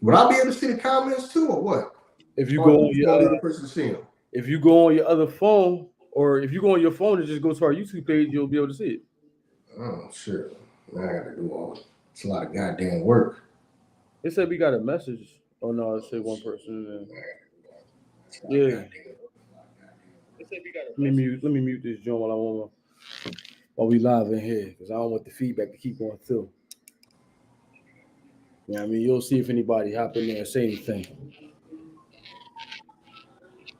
Would I be able to see the comments too, or what? If you Or go you on just gonna your leave the person see them? if you go on your other phone, or if you go on your phone and just go to our YouTube page, you'll be able to see it. Oh shit! Now I gotta do all. It's a lot of goddamn work. It said we got a message. Oh no, it said one person. Yeah. Let me mute this joint while we live in here because I don't want the feedback to keep going through. Yeah, I mean you'll see if anybody hop in there and say anything.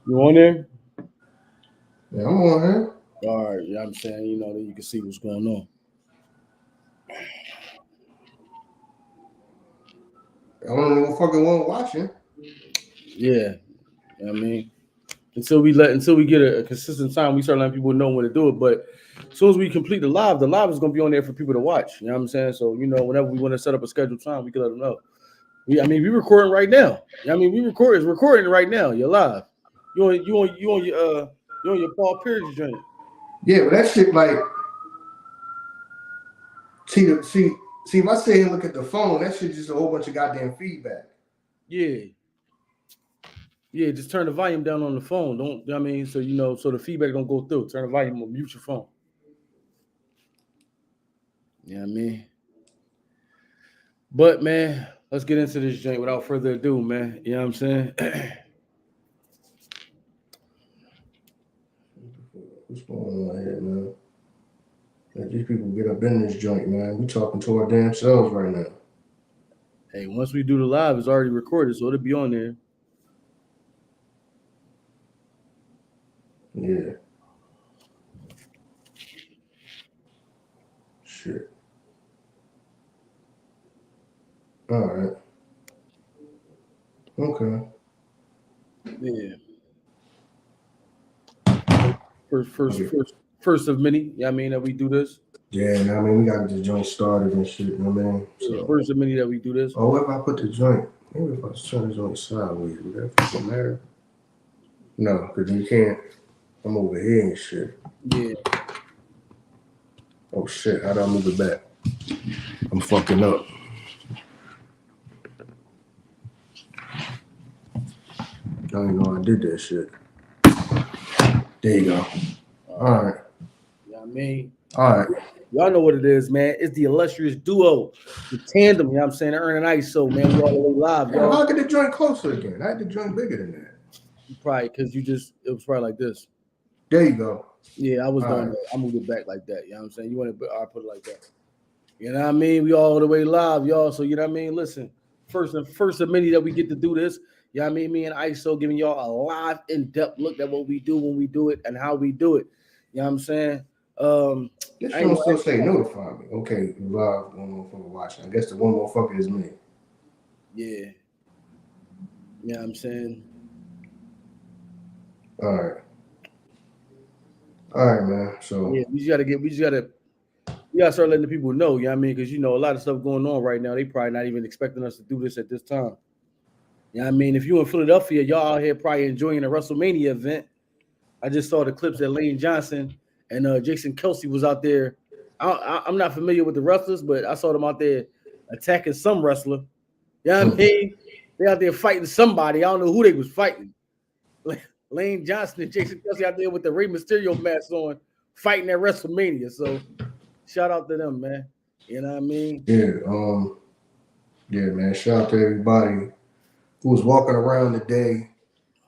You on there? Yeah, I'm on here. All right, yeah, I'm saying, then you can see what's going on. I don't know what fucking one watching. Yeah, I mean, until we get a consistent time, we start letting people know when to do it. But as soon as we complete the live is gonna be on there for people to watch. You know what I'm saying? So whenever we want to set up a scheduled time, we can let them know. We recording right now. It's recording right now. You're live. You on your Paul Pierce joint. Yeah, but that shit like see. If I sit here and look at the phone, that shit just a whole bunch of goddamn feedback. Yeah. Yeah, just turn the volume down on the phone. So the feedback don't go through. Turn the volume or mute your phone. Yeah, But man, let's get into this joint without further ado, man. You know what I'm saying? What's going on here, man? Let these people get up in this joint, man. We talking to our damn selves right now. Hey, once we do the live, it's already recorded, so it'll be on there. Yeah. Shit. All right. Okay. Yeah. First of many. Yeah, that we do this. Yeah, we got this joint started and shit. So first of many that we do this. Oh, what if I put the joint? Maybe if I turn this joint sideways, would that fucking matter? No, because you can't. I'm over here and shit. Yeah. Oh shit! How do I move it back? I'm fucking up. I don't even know I did that shit. There you go. All right. Yeah, All right. Y'all know what it is, man. It's the illustrious duo, the tandem, you know what I'm saying? Ern and Iso, man. We all the way live, y'all. How could the joint closer again? I had the joint bigger than that. Probably because it was probably like this. There you go. Yeah, I was doing that. I moved it back like that. You know what I'm saying? You want to put it like that. You know what I mean? We all the way live, y'all. So you know what I mean? Listen, first of many that we get to do this. You know what I mean? Me and Iso giving y'all a live, in-depth look at what we do when we do it and how we do it. You know what I'm saying? This one still say notify me. Okay, live, one more fucker watching. I guess the one more fucker is me. Yeah. You know what I'm saying? All right, man. So yeah, we gotta start letting the people know, you know what I mean? Because a lot of stuff going on right now. They probably not even expecting us to do this at this time. You know what I mean? If you're in Philadelphia, y'all out here probably enjoying a WrestleMania event. I just saw the clips that Lane Johnson and Jason Kelsey was out there. I'm not familiar with the wrestlers, but I saw them out there attacking some wrestler. You know what I mean? They out there fighting somebody. I don't know who they was fighting. Lane Johnson and Jason Kelsey out there with the Rey Mysterio mask on, fighting at WrestleMania. So shout out to them, man. You know what I mean? Yeah, man. Shout out to everybody who was walking around today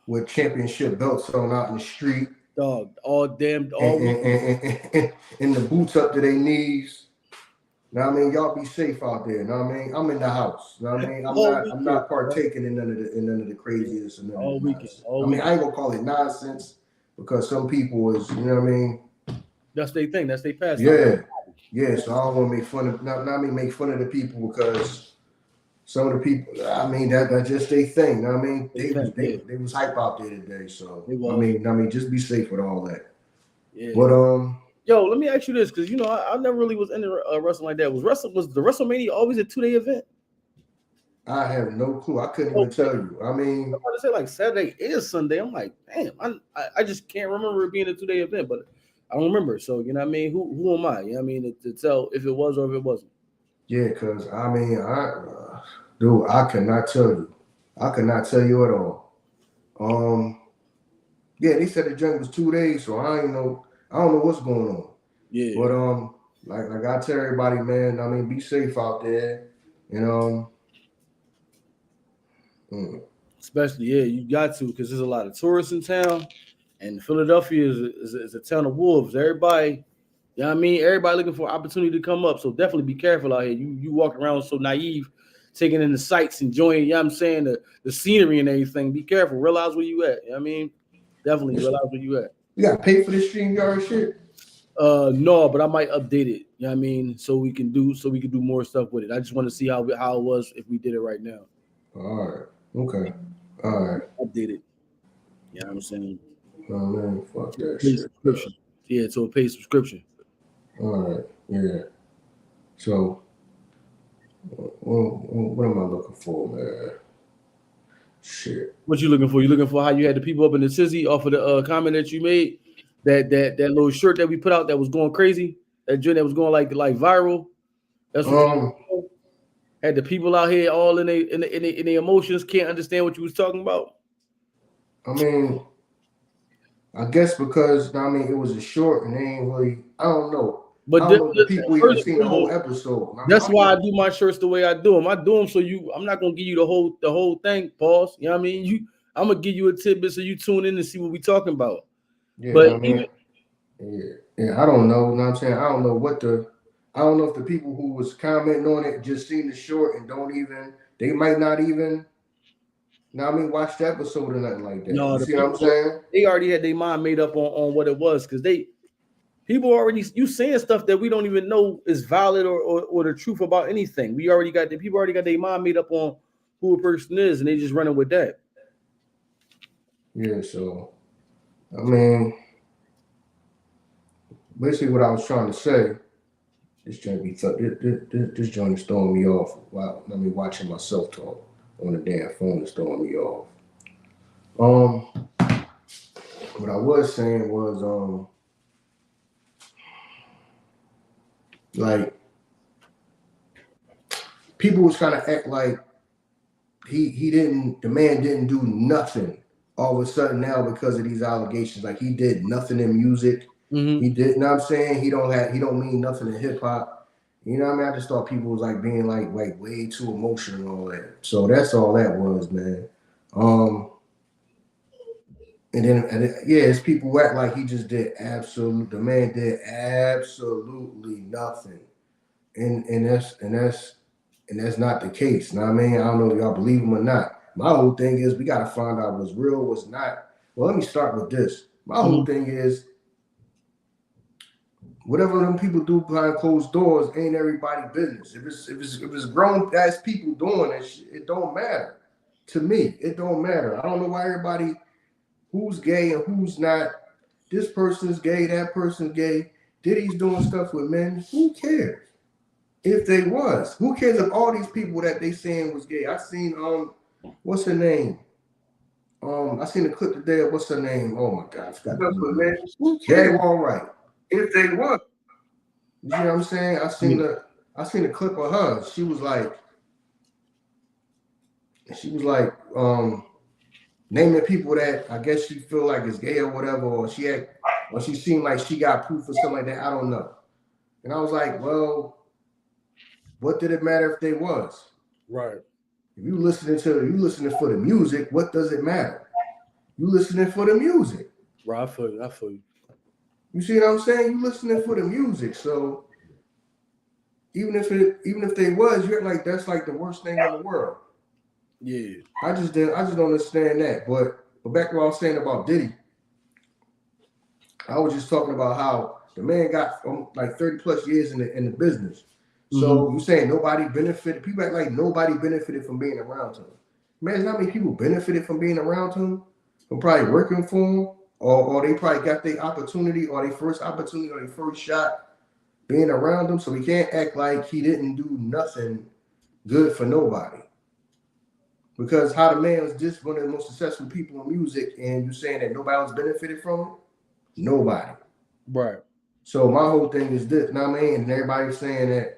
with championship belts on out in the street. Dog, all damned, and the boots up to their knees. Know what I mean? Y'all be safe out there. Know what I mean? I'm in the house. Know what I mean? I'm not partaking in none of the craziness and none of the nonsense. I mean, I ain't gonna call it nonsense because some people is, you know what I mean? That's their thing. That's their past. Yeah. So I don't want to make fun of make fun of the people because some of the people, I mean, that's just their thing. I mean, they was hype out there today. So I mean, just be safe with all that. Yeah. But yo, let me ask you this, because I never really was into wrestling like that. Was the WrestleMania always a 2-day event? I have no clue. I couldn't even tell you. I mean, I'm about to say like Saturday is Sunday. I'm like, damn, I just can't remember it being a 2-day event, but I don't remember. So you know what I mean? Who am I? You know what I mean to tell if it was or if it wasn't? Yeah, because I mean, Dude, I cannot tell you. I could not tell you at all. Yeah, they said the joint was 2 days, so I don't know what's going on. Yeah. But like I tell everybody, man, I mean, be safe out there. And especially, yeah, you got to, because there's a lot of tourists in town, and Philadelphia is a town of wolves. Everybody, you know what I mean? Everybody looking for opportunity to come up. So definitely be careful out here. You walk around so naive, taking in the sights, enjoying, you know what I'm saying, the scenery and everything. Be careful. Realize where you at. You know what I mean? Definitely realize where you at. You gotta pay for this StreamYard shit. No, but I might update it. You know what I mean? So we can do more stuff with it. I just want to see how it was if we did it right now. All right. Okay. All right. Update it. You know what I'm saying? Oh man, fuck that shit. Subscription. Yeah, to a paid subscription. All right. Yeah. So, what am I looking for, man? Shit. What you looking for? You looking for how you had the people up in the tizzy off of the comment that you made? That little shirt that we put out that was going crazy. That joint that was going like viral. That's what had the people out here all in their emotions, can't understand what you was talking about. I mean, I guess because it was a short and they ain't really. I don't know. But I don't know if the people even seen the whole episode. That's why I do my shirts the way I do them. I do them so I'm not gonna give you the whole thing, pause. You know what I mean? I'm gonna give you a tidbit so you tune in and see what we talking about. Yeah, but I don't know. You know what I'm saying? I don't know if the people who was commenting on it just seen the short and they might not even, watch the episode or nothing like that. No, you see what I'm saying? They already had their mind made up on what it was, because people already, you saying stuff that we don't even know is valid or the truth about anything. People already got their mind made up on who a person is, and they just running with that. Yeah, so I mean, basically what I was trying to say, this joint is throwing me off. Wow, watching myself talk on the damn phone is throwing me off. What I was saying was like people was trying to act like the man didn't do nothing all of a sudden now because of these allegations. Like he did nothing in music. Mm-hmm. He did, you know what I'm saying? He don't mean nothing in hip hop. You know what I mean? I just thought people was like being like way too emotional and all that. So that's all that was, man. And it's people act like he just did the man did absolutely nothing. And that's not the case. You know what I mean? I don't know if y'all believe him or not. My whole thing is we gotta find out what's real, what's not. Well, let me start with this. My whole thing is whatever them people do behind closed doors ain't everybody business. If it's grown ass people doing that shit, it don't matter. To me, it don't matter. I don't know why everybody who's gay and who's not. This person's gay, that person's gay. Diddy's doing stuff with men. Who cares? If they was, who cares if all these people that they saying was gay? I seen what's her name? I seen a clip today of what's her name? Oh my God, I forgot. Who cares? All right. If they was, you know what I'm saying? I seen a clip of her. She was like naming people that I guess she feel like is gay or whatever, or she seemed like she got proof or something like that. I don't know. And I was like, well, what did it matter if they was? Right. If you listening for the music, what does it matter? You listening for the music. Right, I feel you. You see what I'm saying? You listening for the music. So even if they was, you're like that's like the worst thing in the world. Yeah. I just don't understand that. But back to what I was saying about Diddy. I was just talking about how the man got like 30 plus years in the business. So you saying nobody benefited? People act like nobody benefited from being around him. Man, how many people benefited from being around him? From probably working for him, or they probably got their opportunity, or their first opportunity, or their first shot being around him. So we can't act like he didn't do nothing good for nobody. Because how the man was just one of the most successful people in music, and you saying that nobody else benefited from it? Nobody. Right. So my whole thing is this, you know what I mean? And everybody's saying that,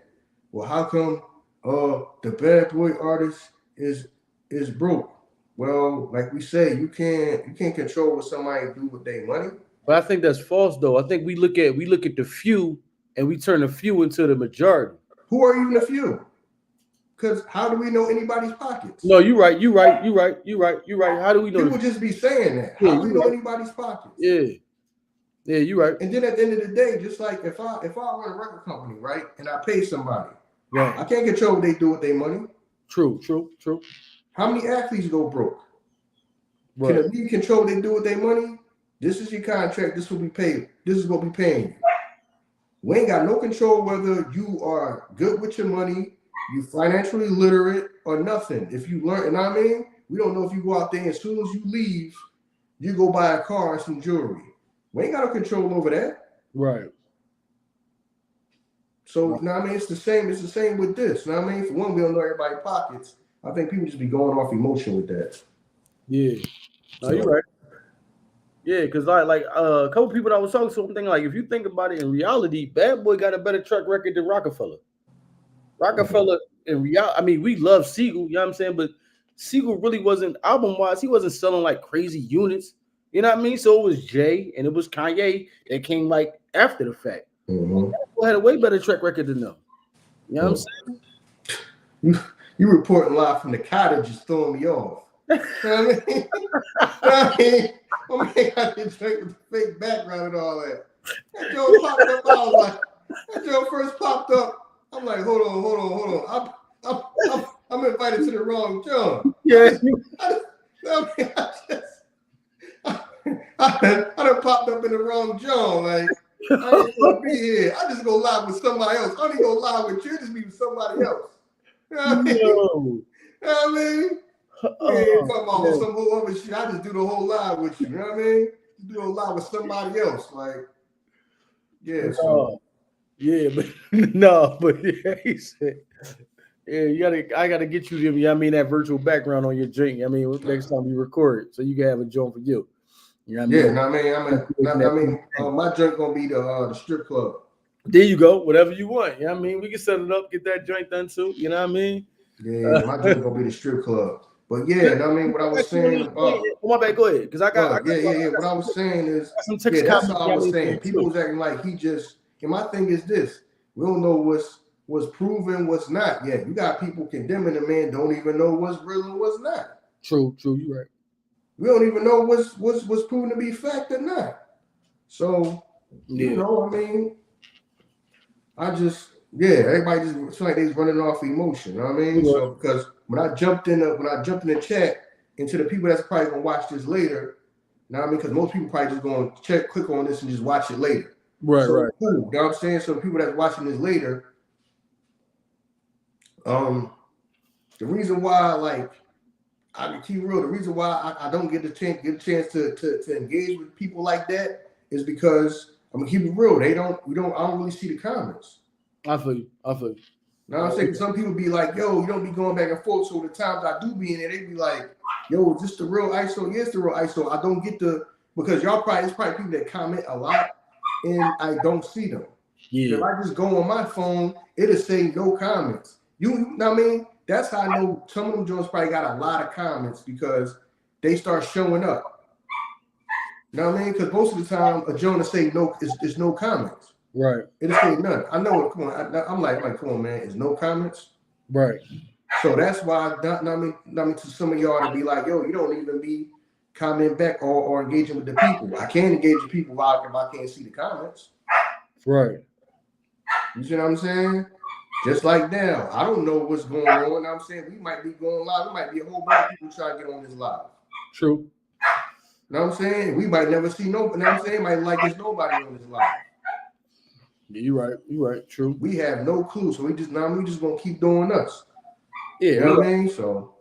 well, how come the bad boy artists is broke. Well, like we say, you can't control what somebody do with their money. But I think that's false, though. I think we look at the few and we turn the few into the majority. Who are even the few? Because how do we know anybody's pockets? No, you're right. How do we know? People just be saying that. How do we know anybody's pockets? Yeah, you're right. And then at the end of the day, just like if I run a record company, right, and I pay somebody, right, I can't control what they do with their money. True. How many athletes go broke? Right. Can a league control what they do with their money? This is your contract. This will be paid. This is what we paying you. We ain't got no control whether you are good with your money, you financially literate, or nothing. If you learn, and I mean, we don't know if you go out there and as soon as you leave, you go buy a car and some jewelry. We ain't got no control over that. Right. So, you know what I mean? It's the same with this. You know what I mean? For one, we don't know everybody's pockets. I think people just be going off emotion with that. Yeah. No, you're right. Yeah, because like a couple people that I was talking to, something like if you think about it in reality, Bad Boy got a better track record than Rockefeller. In reality, I mean, we love Siegel, you know what I'm saying? But Siegel really wasn't, album-wise, he wasn't selling like crazy units. You know what I mean? So it was Jay and it was Kanye that came like after the fact. Mm-hmm. Bad Boy had a way better track record than them. You know what I'm saying? You reporting live from the cottage is throwing me off. You know what I mean? I got this drink with the fake background and all that. That Joe popped up. I was like, that Joe first popped up. I'm like, hold on. I'm invited to the wrong John. Yeah. I done popped up in the wrong John. Like, I ain't gonna be here. I just go live with somebody else. I don't even go live with you. Just be with somebody else. You know what I mean? You know what I mean? Talking about some whole other shit. I just do the whole live with you. You know what I mean? You do a live with somebody else. Like, yeah. So. But yeah, he said, yeah, I gotta get you them. I mean, that virtual background on your drink. I mean, next time you record it, so you can have a joint for you. You know what I mean? My drink gonna be the strip club. There you go. Whatever you want. You know what I mean? We can set it up, get that joint done too. You know what I mean? Yeah, my drink gonna be the strip club. But yeah, I mean, what I was saying about. My bad, go ahead. Because I got. What I was saying is, that's all I was saying. People was acting like he just. And my thing is this: we don't know what's proven, what's not yet. You got people condemning the man, don't even know what's real and what's not. True, you're right. We don't even know what's proven to be fact or not. So, you know, I mean, everybody just feel like they's running off emotion. You know what I mean? So because when I jumped in the chat into the people that's probably gonna watch this later, you know what I mean? Because most people probably just gonna click on this and just watch it later. Right. Cool. You know what I'm saying? So people that's watching this later, the reason why, like, I can keep real. The reason why I don't get a chance to engage with people like that is because I'm gonna keep it real. I don't really see the comments. I feel you. Now I'm saying some people be like, yo, you don't be going back and forth. So the times I do be in there, they be like, yo, is this the real ISO? Yes, the real ISO. I don't get because it's probably people that comment a lot and I don't see them. Yeah. If I just go on my phone, it'll say no comments. You know what I mean? That's how I know some of them joints probably got a lot of comments because they start showing up. You know what I mean? Because most of the time a joint will say no, it's no comments. Right. It'll say none. I know it. Come on. I'm like, come on, man. It's no comments. Right. So that's why I mean to some of y'all to be like, yo, you don't even be commenting back or engaging with the people. I can't engage with people if I can't see the comments. Right. You see what I'm saying? Just like now, I don't know what's going on. You know what I'm saying? We might be going live. There might be a whole bunch of people trying to get on this live. True. You know what I'm saying? We might never see nobody. You know what I'm saying? Might like there's nobody on this live. Yeah, you're right. True. We have no clue. So we just gonna keep doing us. Yeah. You know what I mean? So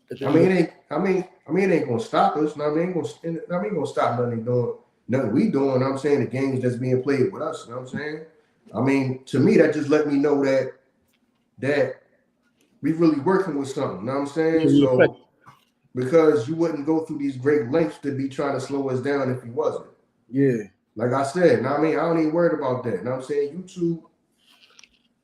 it ain't gonna stop us. You know what I mean? Ain't gonna stop nothing we doing. You know what I'm saying? The games that's being played with us. You know what I'm saying? I mean, to me, that just let me know that we really working with something. You know what I'm saying? So because you wouldn't go through these great lengths to be trying to slow us down if you wasn't. Yeah. Like I said, you know what I mean? I don't even worry about that. You know what I'm saying?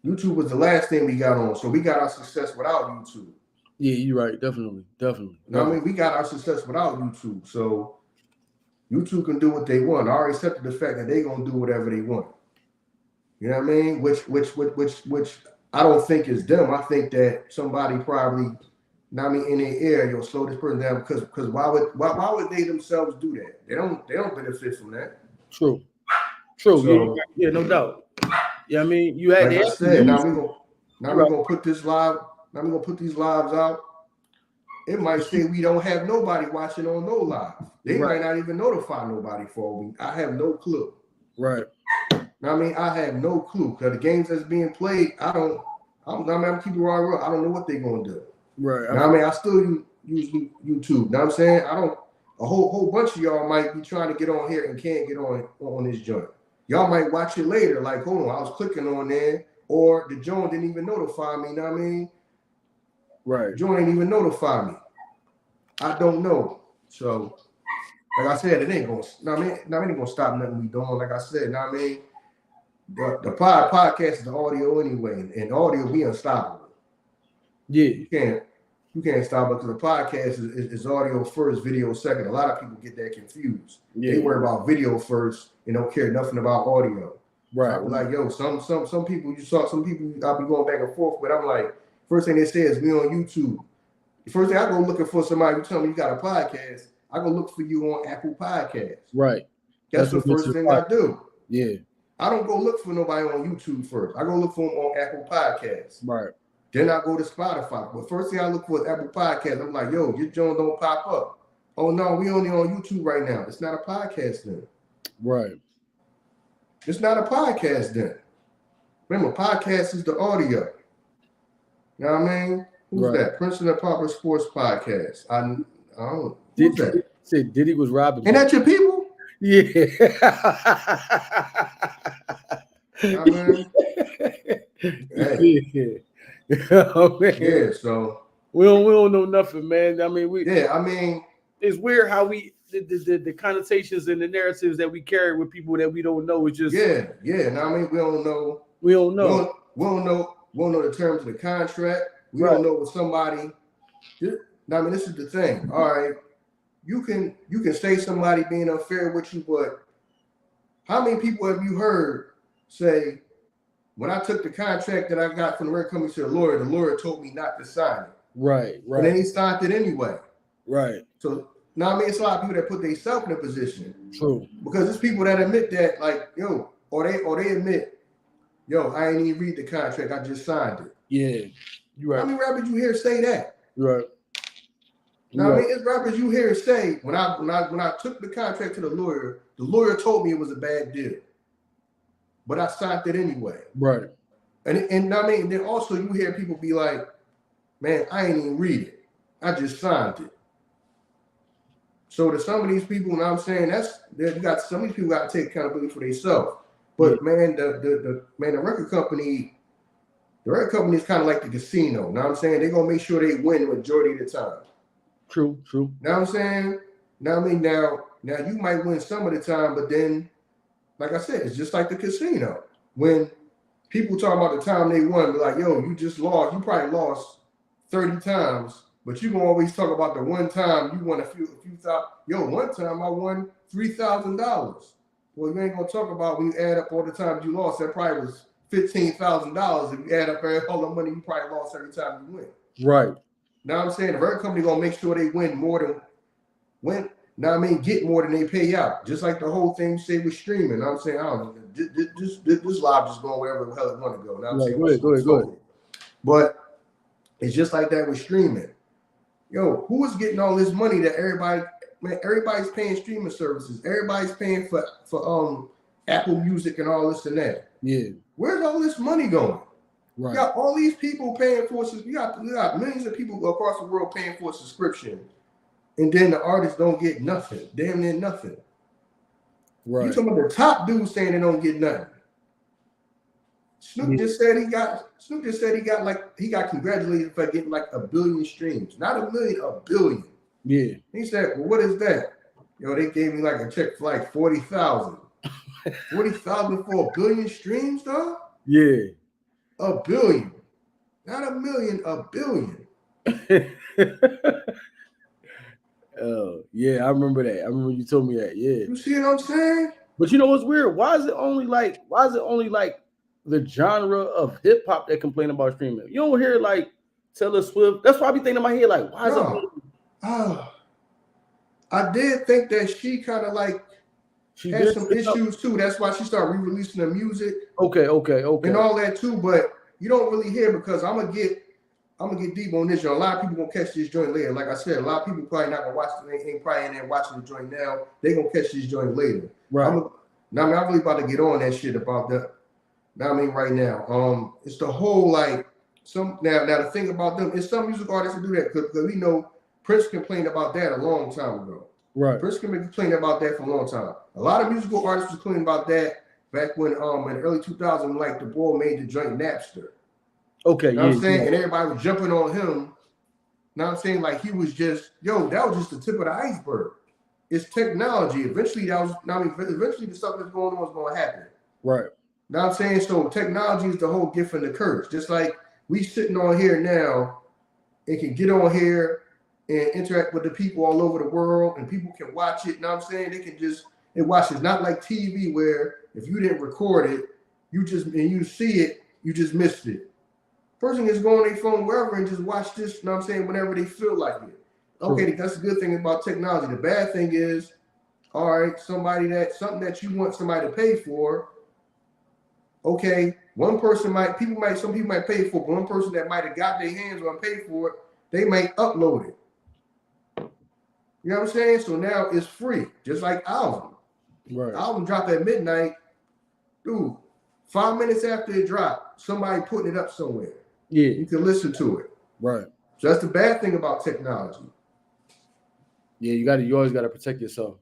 YouTube was the last thing we got on. So we got our success without YouTube. Yeah, you're right. Definitely. You know what I mean? We got our success without YouTube, so YouTube can do what they want. I already accepted the fact that they're gonna do whatever they want. You know what I mean? Which I don't think is them. I think that somebody probably, you know what I mean, in their ear, you'll slow this person down because why would they themselves do that? They don't benefit from that. True. So, yeah, no doubt. Yeah, I mean, you had like I said, now we're gonna put this live. Now we're gonna put these lives out. It might say we don't have nobody watching on no live. They might not even notify nobody for a week. I have no clue. Right. I mean, I have no clue because the games that's being played, I'm keeping it real. I don't know what they're gonna do. Right. I mean, I still use YouTube. You know what I'm saying? A whole bunch of y'all might be trying to get on here and can't get on this joint. Y'all might watch it later, like, hold on, I was clicking on there, or the joint didn't even notify me, you know what I mean? Right. Joint ain't even notify me. I don't know. So, like I said, it ain't gonna stop nothing we doing. Like I said, you know what I mean? The podcast is the audio anyway, and audio be unstoppable. Yeah. You can't stop it because the podcast is audio first, video second. A lot of people get that confused. Yeah. They worry about video first and don't care nothing about audio. Right. So like, yo, some people I'll be going back and forth with. I'm like, first thing they say is we on YouTube. The first thing I go looking for somebody who tell me you got a podcast, I go look for you on Apple Podcasts. Right. That's the first thing I do. Yeah. I don't go look for nobody on YouTube first. I go look for them on Apple Podcasts. Right. Then I go to Spotify. But first thing I look for is Apple Podcasts. I'm like, yo, your joint don't pop up. Oh no, we only on YouTube right now. It's not a podcast then. Right. It's not a podcast then. Remember, podcast is the audio. You know what I mean? Who's that? Princeton and Popper Sports Podcast. I don't. Who's that? Said Diddy was robbing. Ain't that your people? Yeah. I mean, hey. Oh, man. Yeah, so we don't know nothing, man. I mean, it's weird how the connotations and the narratives that we carry with people that we don't know. It's just yeah. Now I mean, we don't know. We don't know the terms of the contract. We don't know what somebody. Now I mean, this is the thing. All right, you can say somebody being unfair with you, but how many people have you heard say, when I took the contract that I got from the record company to the lawyer told me not to sign it. Right. And then he signed it anyway. Right. So now I mean, it's a lot of people that put themselves in a position. True. Because it's people that admit that, like, yo, or they admit, yo, I ain't even read the contract, I just signed it. Yeah. You right. How many rappers you hear say that? Right. Now I mean, it's rappers you hear say, when I took the contract to the lawyer told me it was a bad deal. But I signed it anyway. Right. And I mean, then also you hear people be like, man, I ain't even read it. I just signed it. So to some of these people, you know what I'm saying, some of these people got to take accountability for themselves. But man, the record company is kind of like the casino. You know what I'm saying? They're gonna make sure they win the majority of the time. True. You know what I'm saying? Now I mean, now you might win some of the time, but then, like I said, it's just like the casino. When people talk about the time they won, they're like, yo, you just lost. You probably lost 30 times, but you gonna always talk about the one time you won a few thousand. Yo, one time I won $3,000. Well, you ain't gonna talk about when you add up all the times you lost. That probably was $15,000. If you add up all the money you probably lost every time you win. Right. Now I'm saying the record company gonna make sure they win more than win. Now I mean, get more than they pay out. Just like the whole thing say with streaming. Now I'm saying, I don't know, this live just going wherever the hell it want to go. Now I'm saying, go ahead. But it's just like that with streaming. Yo, who is getting all this money that everybody's paying streaming services. Everybody's paying for Apple Music and all this and that. Yeah. Where's all this money going? Right. You got all these people paying for it. You got millions of people across the world paying for a subscription. And then the artists don't get nothing. Damn near nothing. Right. You talking about the top dudes saying they don't get nothing. Snoop just said he got congratulated for getting like 1 billion streams. Not 1 million, 1 billion. Yeah. He said, well, what is that? Yo, they gave me like a check for like 40,000. 40,000 for 1 billion streams, though? Yeah. 1 billion. Not 1 million, 1 billion. Yeah, I remember that. I remember you told me that. Yeah. You see what I'm saying? But you know what's weird? Why is it only like the genre of hip hop that complain about streaming? You don't hear like Taylor Swift. That's why I be thinking in my head, like, why is it? I did think that she kind of like had some issues too. That's why she started re-releasing the music. Okay. And all that too. But you don't really hear because I'm gonna get deep on this. A lot of people gonna catch this joint later. Like I said, a lot of people probably not gonna watch it. They ain't probably in there watching the joint now. They gonna catch this joint later. Right. I'm really about to get on that shit about that. Right now. It's the whole like now the thing about them is some music artists that do that because we know Prince complained about that a long time ago. Right. Prince complained about that for a long time. A lot of musical artists was complaining about that back when in the early 2000s, like the boy made the joint Napster. Okay, you know what I'm saying? And everybody was jumping on him. You know what I'm saying? Like he was just, that was just the tip of the iceberg. It's technology. Eventually eventually the stuff that's going on is going to happen. Right. You know what I'm saying? So technology is the whole gift and the curse. Just like we sitting on here now and can get on here and interact with the people all over the world and people can watch it. You know what I'm saying? They can just watch it. It's not like TV where if you didn't record it, you see it, you just missed it. Person is going on their phone wherever and just watch this, you know what I'm saying, whenever they feel like it. Okay, True. That's a good thing about technology. The bad thing is, all right, something that you want somebody to pay for. Okay, some people might pay for it, but one person that might have got their hands on and paid for it, they might upload it. You know what I'm saying? So now it's free, just like album. Right. Album dropped at midnight. Dude, 5 minutes after it dropped, somebody putting it up somewhere. Yeah. You can listen to it. Right. So that's the bad thing about technology. Yeah, you always gotta protect yourself.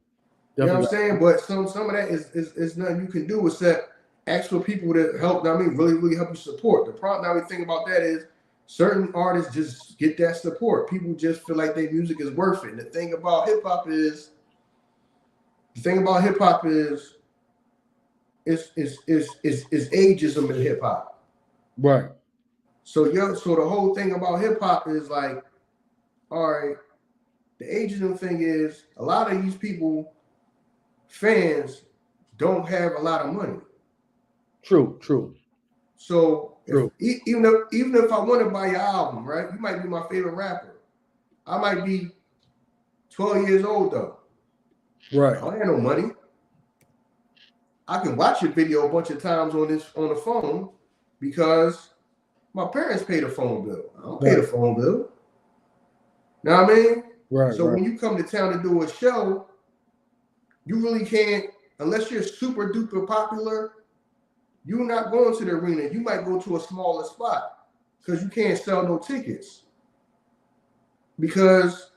Definitely. You know what I'm saying? But some of that is nothing you can do except ask for people to help, really, really help you support. The problem thing about that is certain artists just get that support. People just feel like their music is worth it. And the thing about hip hop is ageism in hip hop. Right. So the whole thing about hip hop is like, all right, the ageism thing is a lot of these people, fans, don't have a lot of money. True. So even if I want to buy your album, right, you might be my favorite rapper. I might be 12 years old though. Right. I don't have no money. I can watch your video a bunch of times on the phone because my parents pay the phone bill. I don't pay the phone bill. Know what I mean? Right. So when you come to town to do a show, you really can't, unless you're super duper popular, you're not going to the arena. You might go to a smaller spot because you can't sell no tickets. Because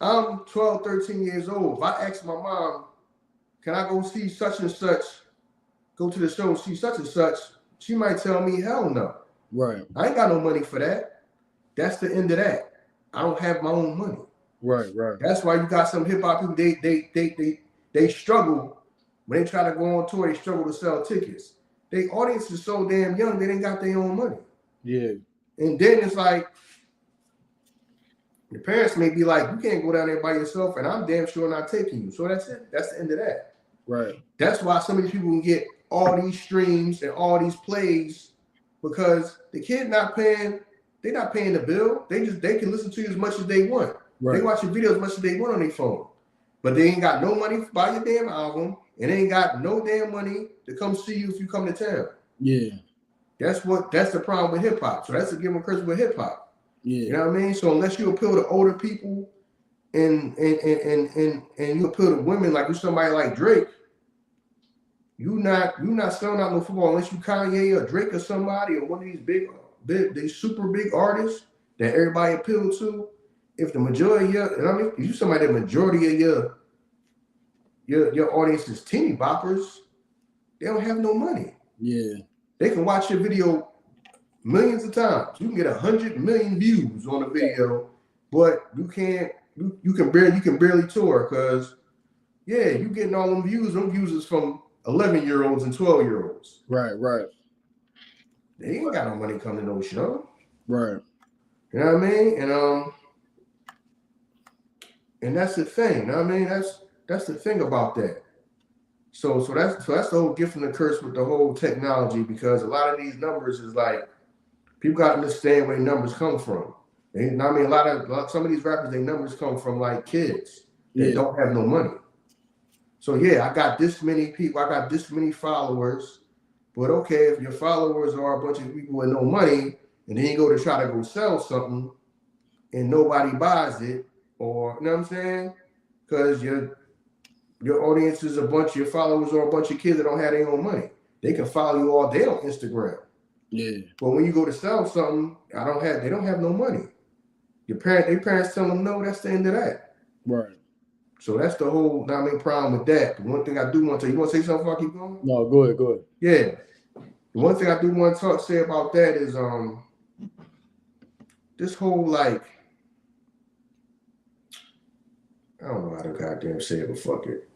I'm 12, 13 years old. If I ask my mom, can I go see such and such, go to the show and see such and such, she might tell me, hell no. Right. I ain't got no money for that. That's the end of that. I don't have my own money. Right. That's why you got some hip hop people, they struggle when they try to go on tour, they struggle to sell tickets. Their audience is so damn young, they ain't got their own money. Yeah. And then it's like, your parents may be like, you can't go down there by yourself, and I'm damn sure not taking you. So that's it. That's the end of that. Right. That's why so many people can get all these streams and all these plays because the kid they're not paying the bill. They can listen to you as much as they want. Right. They watch your video as much as they want on their phone. But they ain't got no money to buy your damn album, and they ain't got no damn money to come see you if you come to town. Yeah. That's the problem with hip hop. So that's the given curse with hip hop. Yeah. You know what I mean? So unless you appeal to older people and you appeal to women, like you somebody like Drake, you not selling out no football unless you Kanye or Drake or somebody or one of these super big artists that everybody appeal to. If the majority of if you somebody, the majority of your audience is teeny boppers, they don't have no money. Yeah. They can watch your video millions of times. You can get 100 million views on a video, but you can barely tour because you getting all them views. Them views is from 11-year-olds and 12-year-olds. Right. They ain't got no money coming to no show. Right. You know what I mean? And that's the thing. You know what I mean? That's the thing about that. So that's the whole gift and the curse with the whole technology, because a lot of these numbers is like, people got to understand where numbers come from. I mean, some of these rappers, their numbers come from like kids that don't have no money. So yeah, I got this many people, I got this many followers, but okay, if your followers are a bunch of people with no money, and then you go to try to go sell something, and nobody buys it, or you know what I'm saying? Because your audience is your followers are a bunch of kids that don't have their own money. They can follow you all day on Instagram. Yeah. But when you go to sell something, they don't have no money. Their parents tell them no, that's the end of that. Right. So that's the whole problem with that. The one thing I do want to tell you, want to say something before I keep going? No, go ahead. Yeah. The one thing I do want to say about that is this whole like, I don't know how to goddamn say it, but fuck it.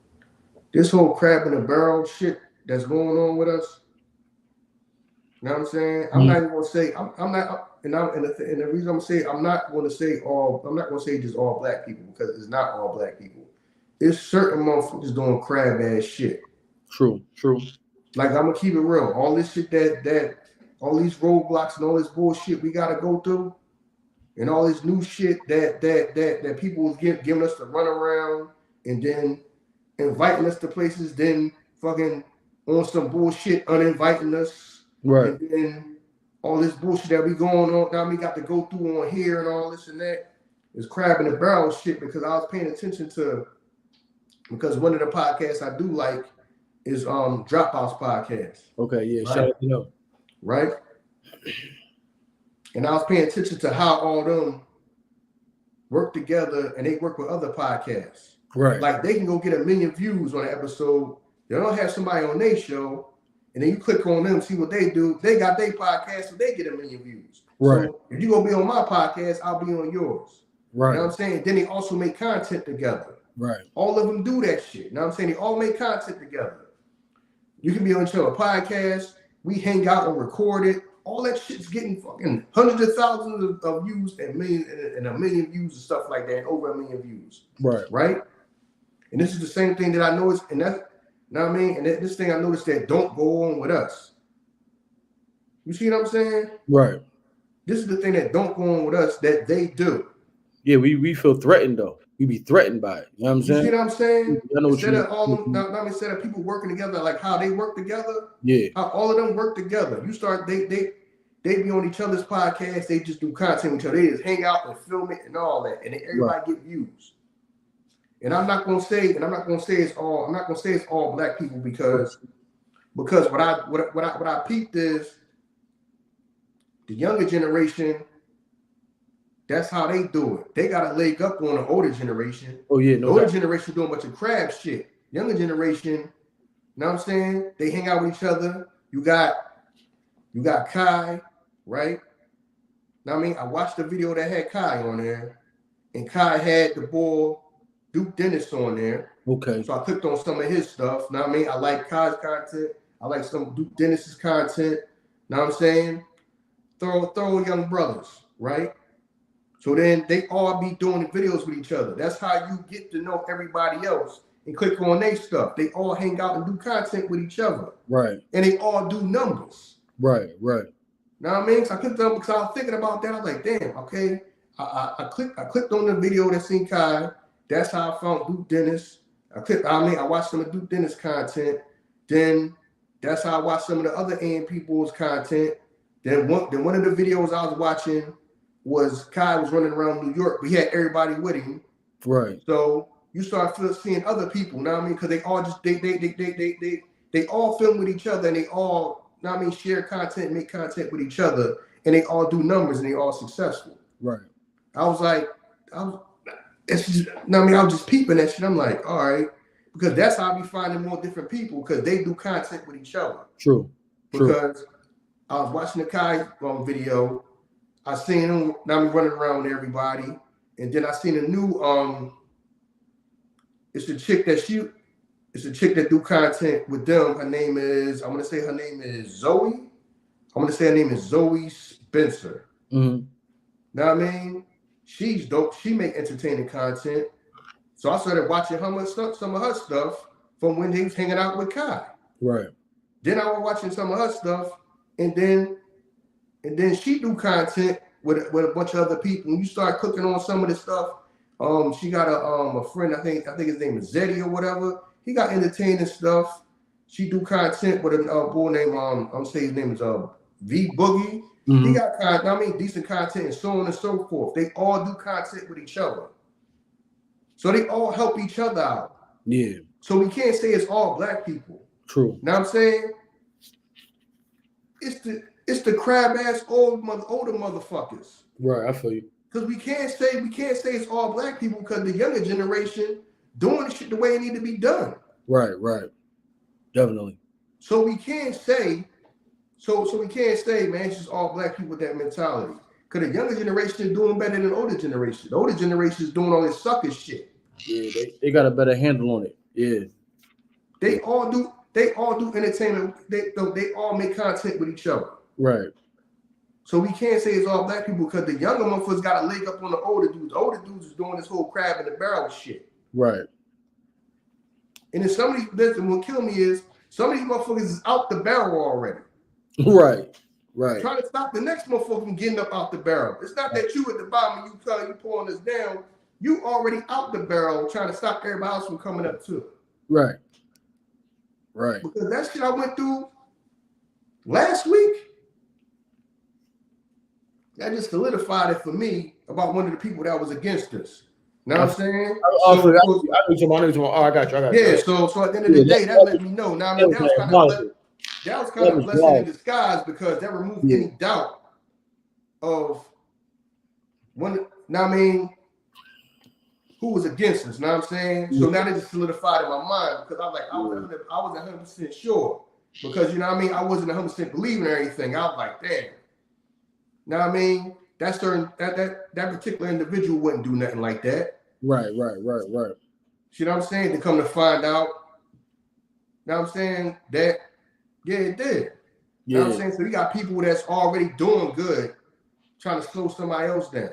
This whole crab in a barrel shit that's going on with us. You know what I'm saying? I'm not even gonna say I'm not, and the reason I'm saying I'm not gonna say just all black people, because it's not all black people. It's certain motherfuckers doing crab ass shit. True. Like, I'm gonna keep it real. All this shit that all these roadblocks and all this bullshit we gotta go through, and all this new shit that people was giving us to run around, and then inviting us to places, then fucking on some bullshit uninviting us. Right. And then all this bullshit that we going on, now we got to go through on here and all this and that is crab in the barrel shit, because I was paying attention to, because one of the podcasts I do like is Dropouts Podcast. Okay, yeah, right? Shout out to them. Right? And I was paying attention to how all them work together, and they work with other podcasts. Right. Like, they can go get 1 million views on an episode. They don't have somebody on their show. And then you click on them, see what they do. They got their podcast, so they get 1 million views. Right. So if you're going to be on my podcast, I'll be on yours. Right. You know what I'm saying? Then they also make content together. Right. All of them do that shit. You know what I'm saying? They all make content together. You can be on a podcast. We hang out and record it. All that shit's getting fucking hundreds of thousands of views and 1 million views and stuff like that, and over 1 million views. Right. Right? And this is the same thing that I noticed, and that's, you know what I mean? And this thing I noticed that don't go on with us. You see what I'm saying? Right. This is the thing that don't go on with us that they do. Yeah, we feel threatened though. We be threatened by it. You know what I'm saying? You see what I'm saying? I know Instead of people working together, like how they work together. Yeah. How all of them work together. You start they be on each other's podcasts. They just do content with each other. They just hang out and film it and all that, and everybody get views. And I'm not gonna say it's all black people, because what I peeped is the younger generation. That's how they do it. They got a leg up on the older generation. Oh yeah, the older generation doing a bunch of crab shit. Younger generation, you know what I'm saying? They hang out with each other. You got Kai, right? Now, I mean, I watched the video that had Kai on there, and Kai had the boy Duke Dennis on there. Okay. So I clicked on some of his stuff. Now, I mean, I like Kai's content. I like some Duke Dennis's content. Now, what I'm saying, thorough young brothers, right? So then they all be doing videos with each other. That's how you get to know everybody else and click on their stuff. They all hang out and do content with each other. Right. And they all do numbers. Right. Know what I mean? So I clicked on, because I was thinking about that. I was like, damn, okay. I clicked on the video that seen Kai. That's how I found Duke Dennis. I watched some of Duke Dennis content. Then that's how I watched some of the other AM people's content. Then one of the videos I was watching was Kai was running around New York. We had everybody with him. Right. So you start seeing other people, know what I mean? Because they all just they all film with each other, and they all, know what I mean, share content, make content with each other, and they all do numbers, and they all successful. Right. I was just peeping that shit. I'm like, all right, because that's how I be finding more different people, because they do content with each other. True. Because I was watching the Kai video. I seen him now running around with everybody, and then I seen a new it's a chick that do content with them. Her name is Zoe. I'm gonna say her name is Zoe Spencer. Mm-hmm. Know what I mean? She's dope. She make entertaining content. So I started watching some of her stuff from when he was hanging out with Kai. Right. Then I was watching some of her stuff, and then she do content with a bunch of other people. When you start clicking on some of the stuff, she got a friend. I think his name is Zeddy or whatever. He got entertaining stuff. She do content with a boy named I'm gonna say his name is V Boogie. Mm-hmm. He got decent content and so on and so forth. They all do content with each other, so they all help each other out. Yeah. So we can't say it's all black people. True. Now I'm saying it's the crab ass older motherfuckers. Right, I feel you. Because we can't say it's all black people because the younger generation doing the shit the way it need to be done. Right. Definitely. So we can't say, man, it's just all black people with that mentality. Because the younger generation is doing better than the older generation. The older generation is doing all this sucker shit. Yeah, they got a better handle on it. Yeah. They all do entertainment. They all make content with each other. Right. So we can't say it's all black people because the younger motherfuckers got a leg up on the older dudes. The older dudes is doing this whole crab in the barrel shit. Right. And then what kill me is some of these motherfuckers is out the barrel already. Right. Trying to stop the next motherfucker from getting up out the barrel. It's not that you at the bottom and you pulling us down. You already out the barrel trying to stop everybody else from coming up too. Right. Because that shit I went through last week, that just solidified it for me about one of the people that was against us. Know what I'm saying? I got you. Yeah, so at the end of the day, that let me know. Now, I mean, that was kind of a blessing in disguise because that removed any doubt of who was against us. Know what I'm saying? So now they just solidified in my mind because I was 100% sure because you know what I mean. I wasn't 100% believing or anything. I was like, damn. Know what I mean? That particular individual wouldn't do nothing like that. Right. You know what I'm saying? To come to find out, know what I'm saying? That, it did. You know what I'm saying? So you got people that's already doing good trying to slow somebody else down.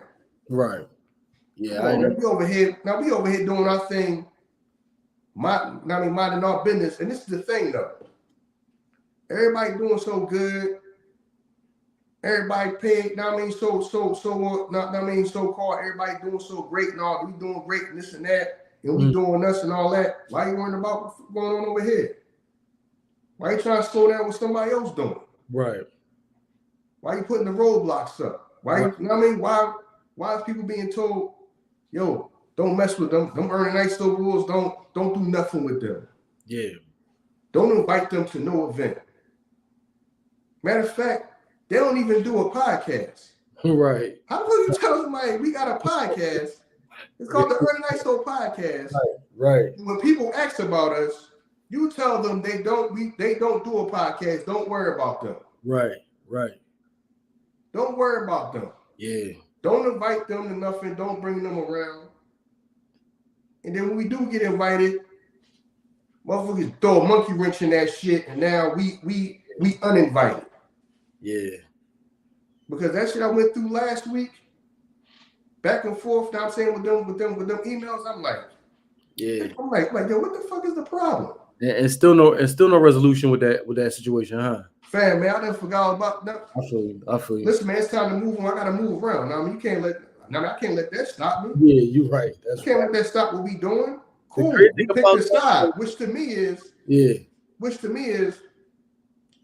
Right. Yeah. We over here doing our thing, minding our business. And this is the thing though. Everybody doing so good. Everybody paid, so-called everybody doing so great and all, we doing great and this and that, and we doing us and all that. Why you worrying about what's going on over here? Why you trying to slow down what somebody else doing? Right. Why you putting the roadblocks up? Why you know what I mean? Why is people being told, yo, don't mess with them, them Ern and Iso rules, don't do nothing with them. Yeah. Don't invite them to no event. Matter of fact, they don't even do a podcast. Right. How do you tell somebody we got a podcast? It's called the Ern and Iso Podcast. Right. When people ask about us, you tell them they don't do a podcast. Don't worry about them. Right. Don't worry about them. Yeah. Don't invite them to nothing. Don't bring them around. And then when we do get invited, motherfuckers throw a monkey wrench in that shit, and now we uninvited. Yeah. Because that shit I went through last week, back and forth, now I'm saying with them emails, I'm like, yo, what the fuck is the problem? And still no resolution with that situation, huh? Fam, man, I done forgot all about that. I feel you. Listen, man, it's time to move on. I gotta move around. I mean, I can't let that stop me. Yeah, you're right. Let that stop what we doing. Cool. We pick the side, which to me is,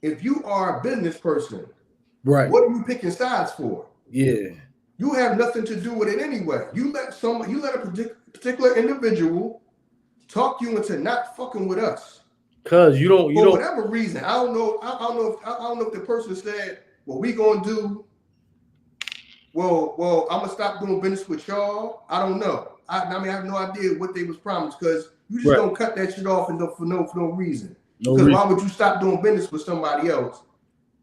if you are a business person, right? What are you picking sides for? Yeah, you have nothing to do with it anyway. You let a particular individual talk you into not fucking with us. Cause you don't for whatever reason. I don't know if the person said, "Well, we gonna do." Well, I'm gonna stop doing business with y'all. I don't know. I have no idea what they was promised because you just don't cut that shit off for no reason. Because why would you stop doing business with somebody else?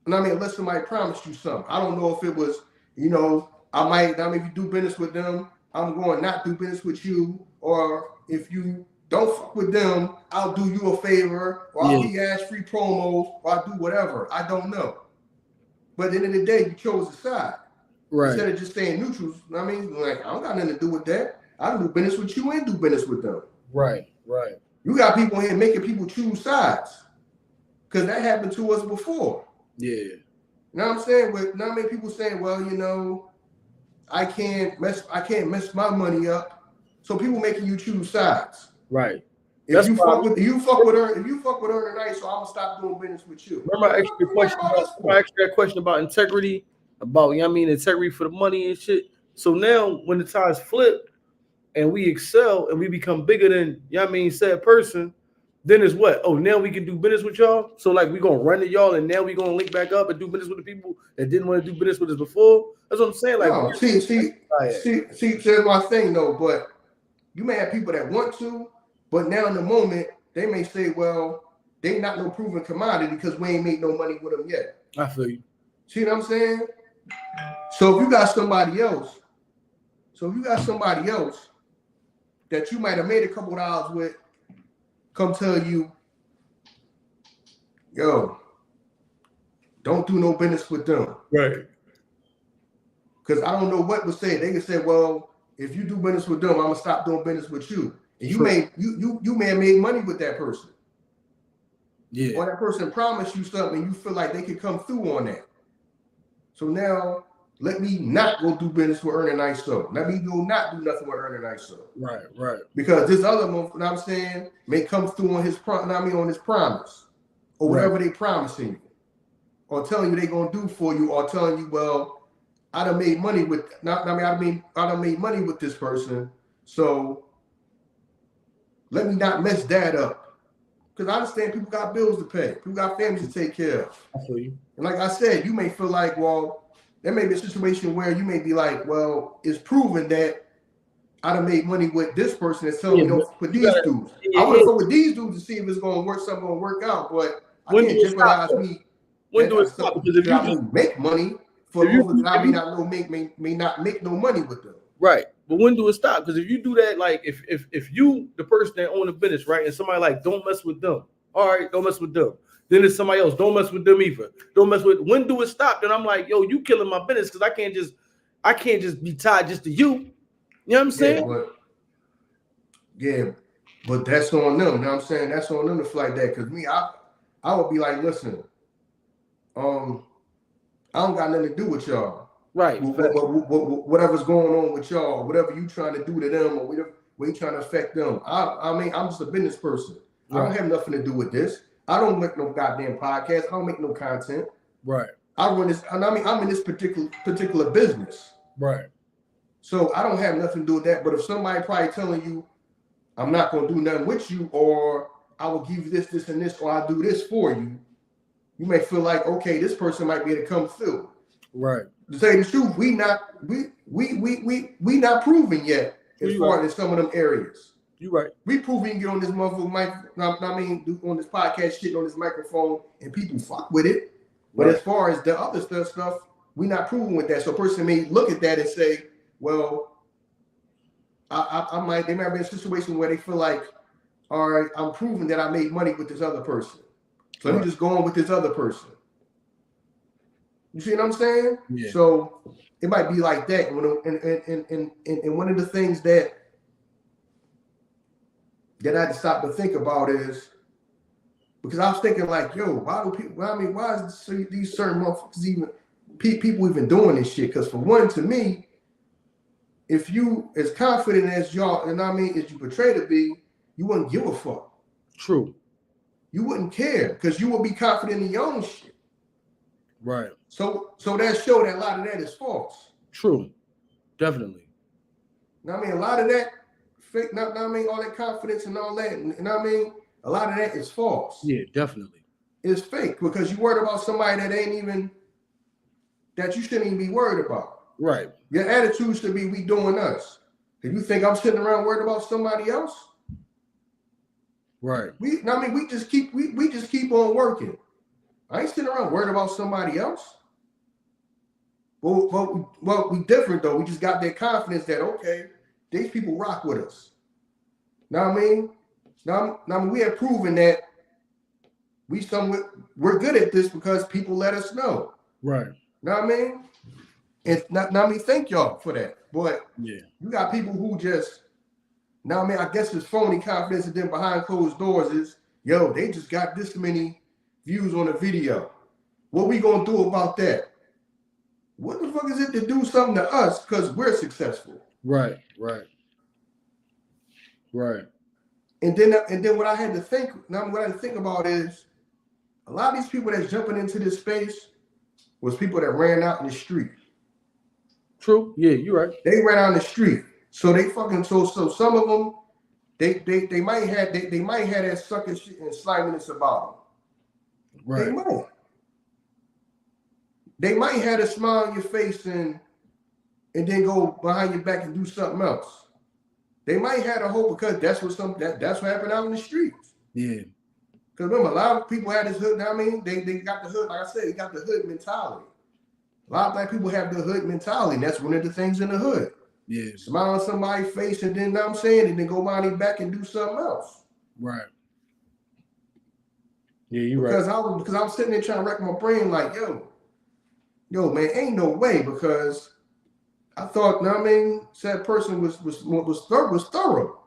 And I mean, unless somebody promised you something. I don't know if it was, if you do business with them, I'm going to not do business with you. Or if you don't fuck with them, I'll do you a favor. Or I'll be asked free promos. Or I'll do whatever. I don't know. But at the end of the day, you chose a side. Right. Instead of just staying neutral. I mean, like, I don't got nothing to do with that. I do business with you and do business with them. Right, right. You got people here making people choose sides. Because that happened to us before. Yeah. You know what I'm saying? With not many people saying, well, you know, I can't mess my money up. So people making you choose sides. Right. If you fuck with Ern and Iso, so I'm gonna stop doing business with you. Remember I asked you that question about integrity, about integrity for the money and shit. So now when the tides flip and we excel and we become bigger than said person, then it's what? Oh, now we can do business with y'all. So like we gonna run to y'all and now we gonna link back up and do business with the people that didn't want to do business with us before. That's what I'm saying. Like, no, see, that's my thing though. But you may have people that want to, but now in the moment they may say, well, they not no proven commodity because we ain't made no money with them yet. I feel you. See what I'm saying? So if you got somebody else that you might have made a couple dollars with, come tell you, yo, don't do no business with them. Right. Because I don't know what to say. They can say, well, if you do business with them, I'm gonna stop doing business with you. And you may have made money with that person. Yeah. Or that person promised you something and you feel like they can come through on that. So now let me not go do business with Ern and Iso. Let me not do nothing with Ern and Iso. Right, right. Because this other one, you know what I'm saying, may come through on his promise. Or whatever they promising you. Or telling you they gonna do for you, or telling you, well, I done made money with this person. So let me not mess that up. Because I understand people got bills to pay. People got families to take care of. I feel you. And like I said, you may feel like, well, there may be a situation where you may be like, well, it's proven that I done made money with this person that's telling me don't with these dudes. I want to go with these dudes to see if it's going to work, something going to work out, but I can't jeopardize me. When do it stop? Because if you make money for people that I may not make no money with them. Right. But when do it stop? Because if you do that, like if you the person that own the business, right, and somebody like don't mess with them. All right, don't mess with them. Then it's somebody else. Don't mess with them either. Don't mess with. When do it stop? Then I'm like, yo, you killing my business because I can't just be tied just to you. You know what I'm saying? But that's on them. You know what I'm saying? That's on them to feel like that. Because me, I would be like, listen, I don't got nothing to do with y'all. Right. Whatever's going on with y'all, whatever you trying to do to them, or whatever you trying to affect them. I mean, I'm just a business person. Right. I don't have nothing to do with this. I don't make no goddamn podcast. I don't make no content. Right. I run this, and I mean, I'm in this particular business. Right. So I don't have nothing to do with that. But if somebody probably telling you, I'm not going to do nothing with you, or I will give you this, and this, or I'll do this for you, you may feel like, okay, this person might be able to come through. Right. To say the truth, we not proven yet as far as some of them areas. You right. We prove we can get on this motherfucker mic. On this podcast shit on this microphone and people fuck with it. But as far as the other stuff, we not proven with that. So a person may look at that and say, well, they might be in a situation where they feel like, all right, I'm proving that I made money with this other person. So let me just go on with this other person. You see what I'm saying? Yeah. So it might be like that. And one of the things that I had to stop to think about is, because I was thinking like, yo, why is these certain motherfuckers people even doing this shit? Because for one, to me, if you as confident as y'all, as you portray to be, you wouldn't give a fuck. True. You wouldn't care because you would be confident in your own shit. Right. So that showed that a lot of that is false. True. Definitely. A lot of that fake, all that confidence and all that, a lot of that is false. Yeah, definitely. It's fake because you worried about somebody that you shouldn't even be worried about. Right. Your attitude should be, we doing us. If you think I'm sitting around worried about somebody else, right. We just keep on working. I ain't sitting around worried about somebody else. Well, we different though. We just got that confidence that okay, these people rock with us. Now we have proven that we're good at this because people let us know. Right. Know what I mean? And now, I mean, thank y'all for that. But yeah, you got people who just, now, I mean, I guess it's phony confidence, and then behind closed doors is, yo, they just got this many views on the video. What we gonna do about that? What the fuck is it to do something to us because we're successful? Right. And then what I had to think, now what I had to think about is a lot of these people that's jumping into this space was people that ran out in the street. True. Yeah, you're right. They ran out in the street. So they fucking so some of them they might have that sucker shit and sliminess about them. Right. They might have a smile on your face and then go behind your back and do something else. They might have a hope because that's what happened out in the streets. Yeah. Because remember, a lot of people had this hood. I mean, they got the hood. Like I said, they got the hood mentality. A lot of black people have the hood mentality, and that's one of the things in the hood. Yeah. Smile on somebody's face, and then, you know what I'm saying, and then go behind their back and do something else. Right. Yeah, you're right. Because I was sitting there trying to rack my brain, like, yo, man, ain't no way, because I thought, you know what I mean, said person was thorough.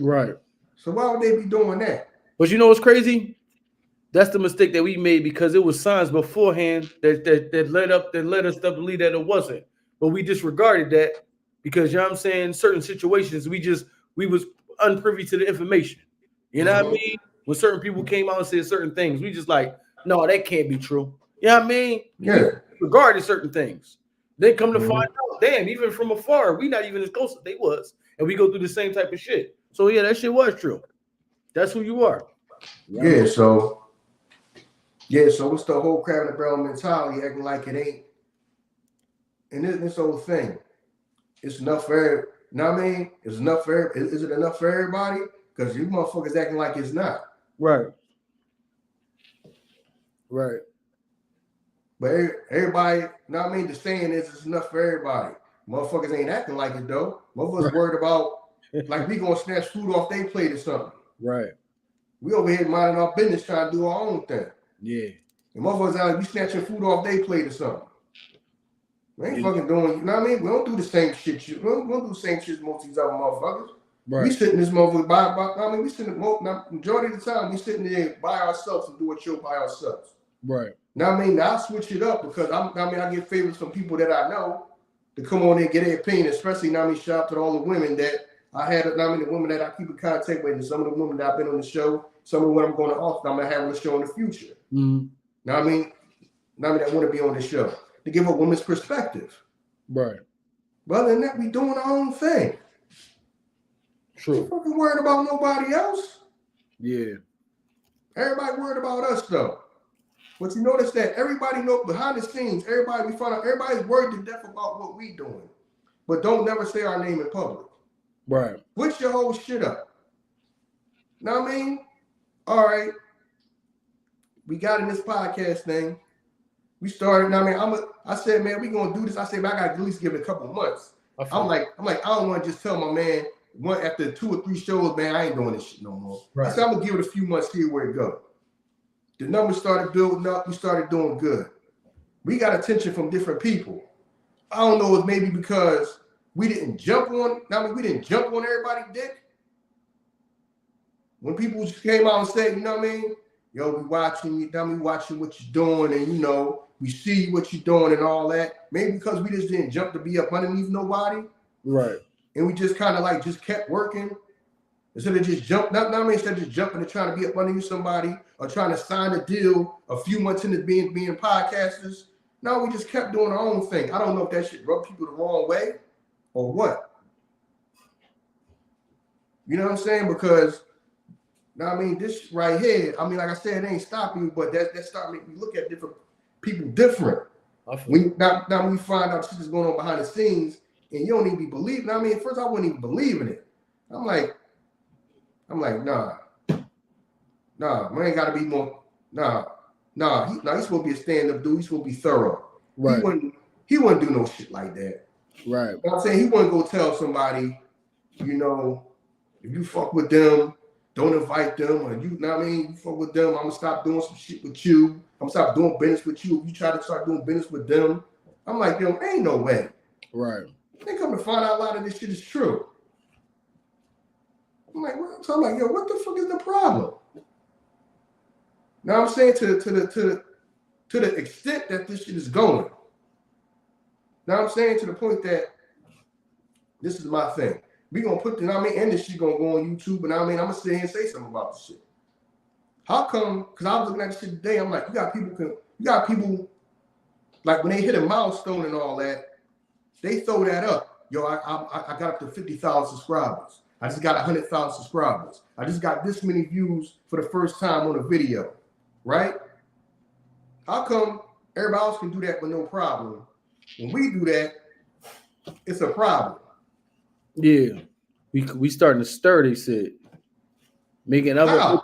Right. So why would they be doing that? But you know what's crazy? That's the mistake that we made because it was signs beforehand that led us to believe that it wasn't. But we disregarded that because, you know what I'm saying, certain situations we was unprivy to the information. You know what I mean? When certain people came out and said certain things, we just like, no, that can't be true. You know what I mean? Yeah. Regarded certain things. They come to find out, damn, even from afar, we not even as close as they was. And we go through the same type of shit. So yeah, that shit was true. That's who you are. Yeah, so it's the whole crab in the barrel mentality, acting like it ain't. And this whole thing, it's enough for, you know what I mean? It's enough for, is it enough for everybody? Because you motherfuckers acting like it's not. Right. But everybody, you know what I mean? The saying is it's enough for everybody. Motherfuckers ain't acting like it though. Motherfuckers worried about, like we gonna snatch food off their plate or something. Right. We over here minding our business trying to do our own thing. Yeah. And motherfuckers out like we snatching food off their plate or something. We ain't fucking doing, you know what I mean? We don't do the same shit. We don't do the same shit as most of these other motherfuckers. Right. We sitting this motherfucker we sitting, majority of the time, we sitting there by ourselves and do a show by ourselves. Right. Now, I mean, I'll switch it up because I get favors from people that I know to come on there and get their opinion, especially, now I mean, shout out to all the women that I had, now I mean, the women that I keep in contact with, and some of the women that I've been on the show, some of what I'm going to offer, I'm going to have on the show in the future. Mm-hmm. Now, I mean, that want to be on the show to give a woman's perspective. Right. But other than that, we doing our own thing. True. Fucking worried about nobody else. Yeah. Everybody worried about us though. But you notice that everybody know behind the scenes, everybody's worried to death about what we doing. But don't never say our name in public. Right. Switch your whole shit up. Know what I mean? All right. We got in this podcast thing. We started, I mean, I said, man, we gonna do this. I said, man, I gotta at least give it a couple months. I'm like, I don't want to just tell my man after 2 or 3 shows, man, I ain't doing this shit no more. Right. I said, I'm gonna give it a few months, see where it goes. The numbers started building up. We started doing good. We got attention from different people. I don't know if maybe because we didn't jump on. I mean, we didn't jump on everybody's dick. When people came out and said, you know what I mean? Yo, we watching you. We watching what you're doing, and you know, we see what you're doing and all that. Maybe because we just didn't jump to be up underneath nobody. Right. And we just kind of like just kept working. Instead of just instead of just jumping and trying to be up underneath somebody or trying to sign a deal a few months into being podcasters. No, we just kept doing our own thing. I don't know if that shit rubbed people the wrong way or what. You know what I'm saying? Because I mean, this right here, I mean, like I said, it ain't stopping you, but that start making me look at different people different. Now we find out shit is going on behind the scenes and you don't even be believing. I mean, at first I wasn't even believing it. I'm like, nah, man, ain't gotta be more. Nah, he's supposed to be a stand-up dude. He's supposed to be thorough. Right. He wouldn't do no shit like that. Right. You know what I'm saying? He wouldn't go tell somebody, you know, if you fuck with them, don't invite them, or you know what I mean? You fuck with them, I'm gonna stop doing some shit with you. I'm gonna stop doing business with you. If you try to start doing business with them, I'm like, yo, ain't no way. Right. They come to find out a lot of this shit is true. I'm like, what? So I'm like, yo, what the fuck is the problem? Now I'm saying to the extent that this shit is going. Now I'm saying to the point that this is my thing. We gonna put and this shit gonna go on YouTube, and I'm gonna sit here and say something about this shit. How come? Because I was looking at this shit today. I'm like, you got people like when they hit a milestone and all that, they throw that up. Yo, I got up to 50,000 subscribers. I just got 100,000 subscribers. I just got this many views for the first time on a video, right? How come everybody else can do that with no problem? When we do that, it's a problem. Yeah, we starting to stir. They said, making other.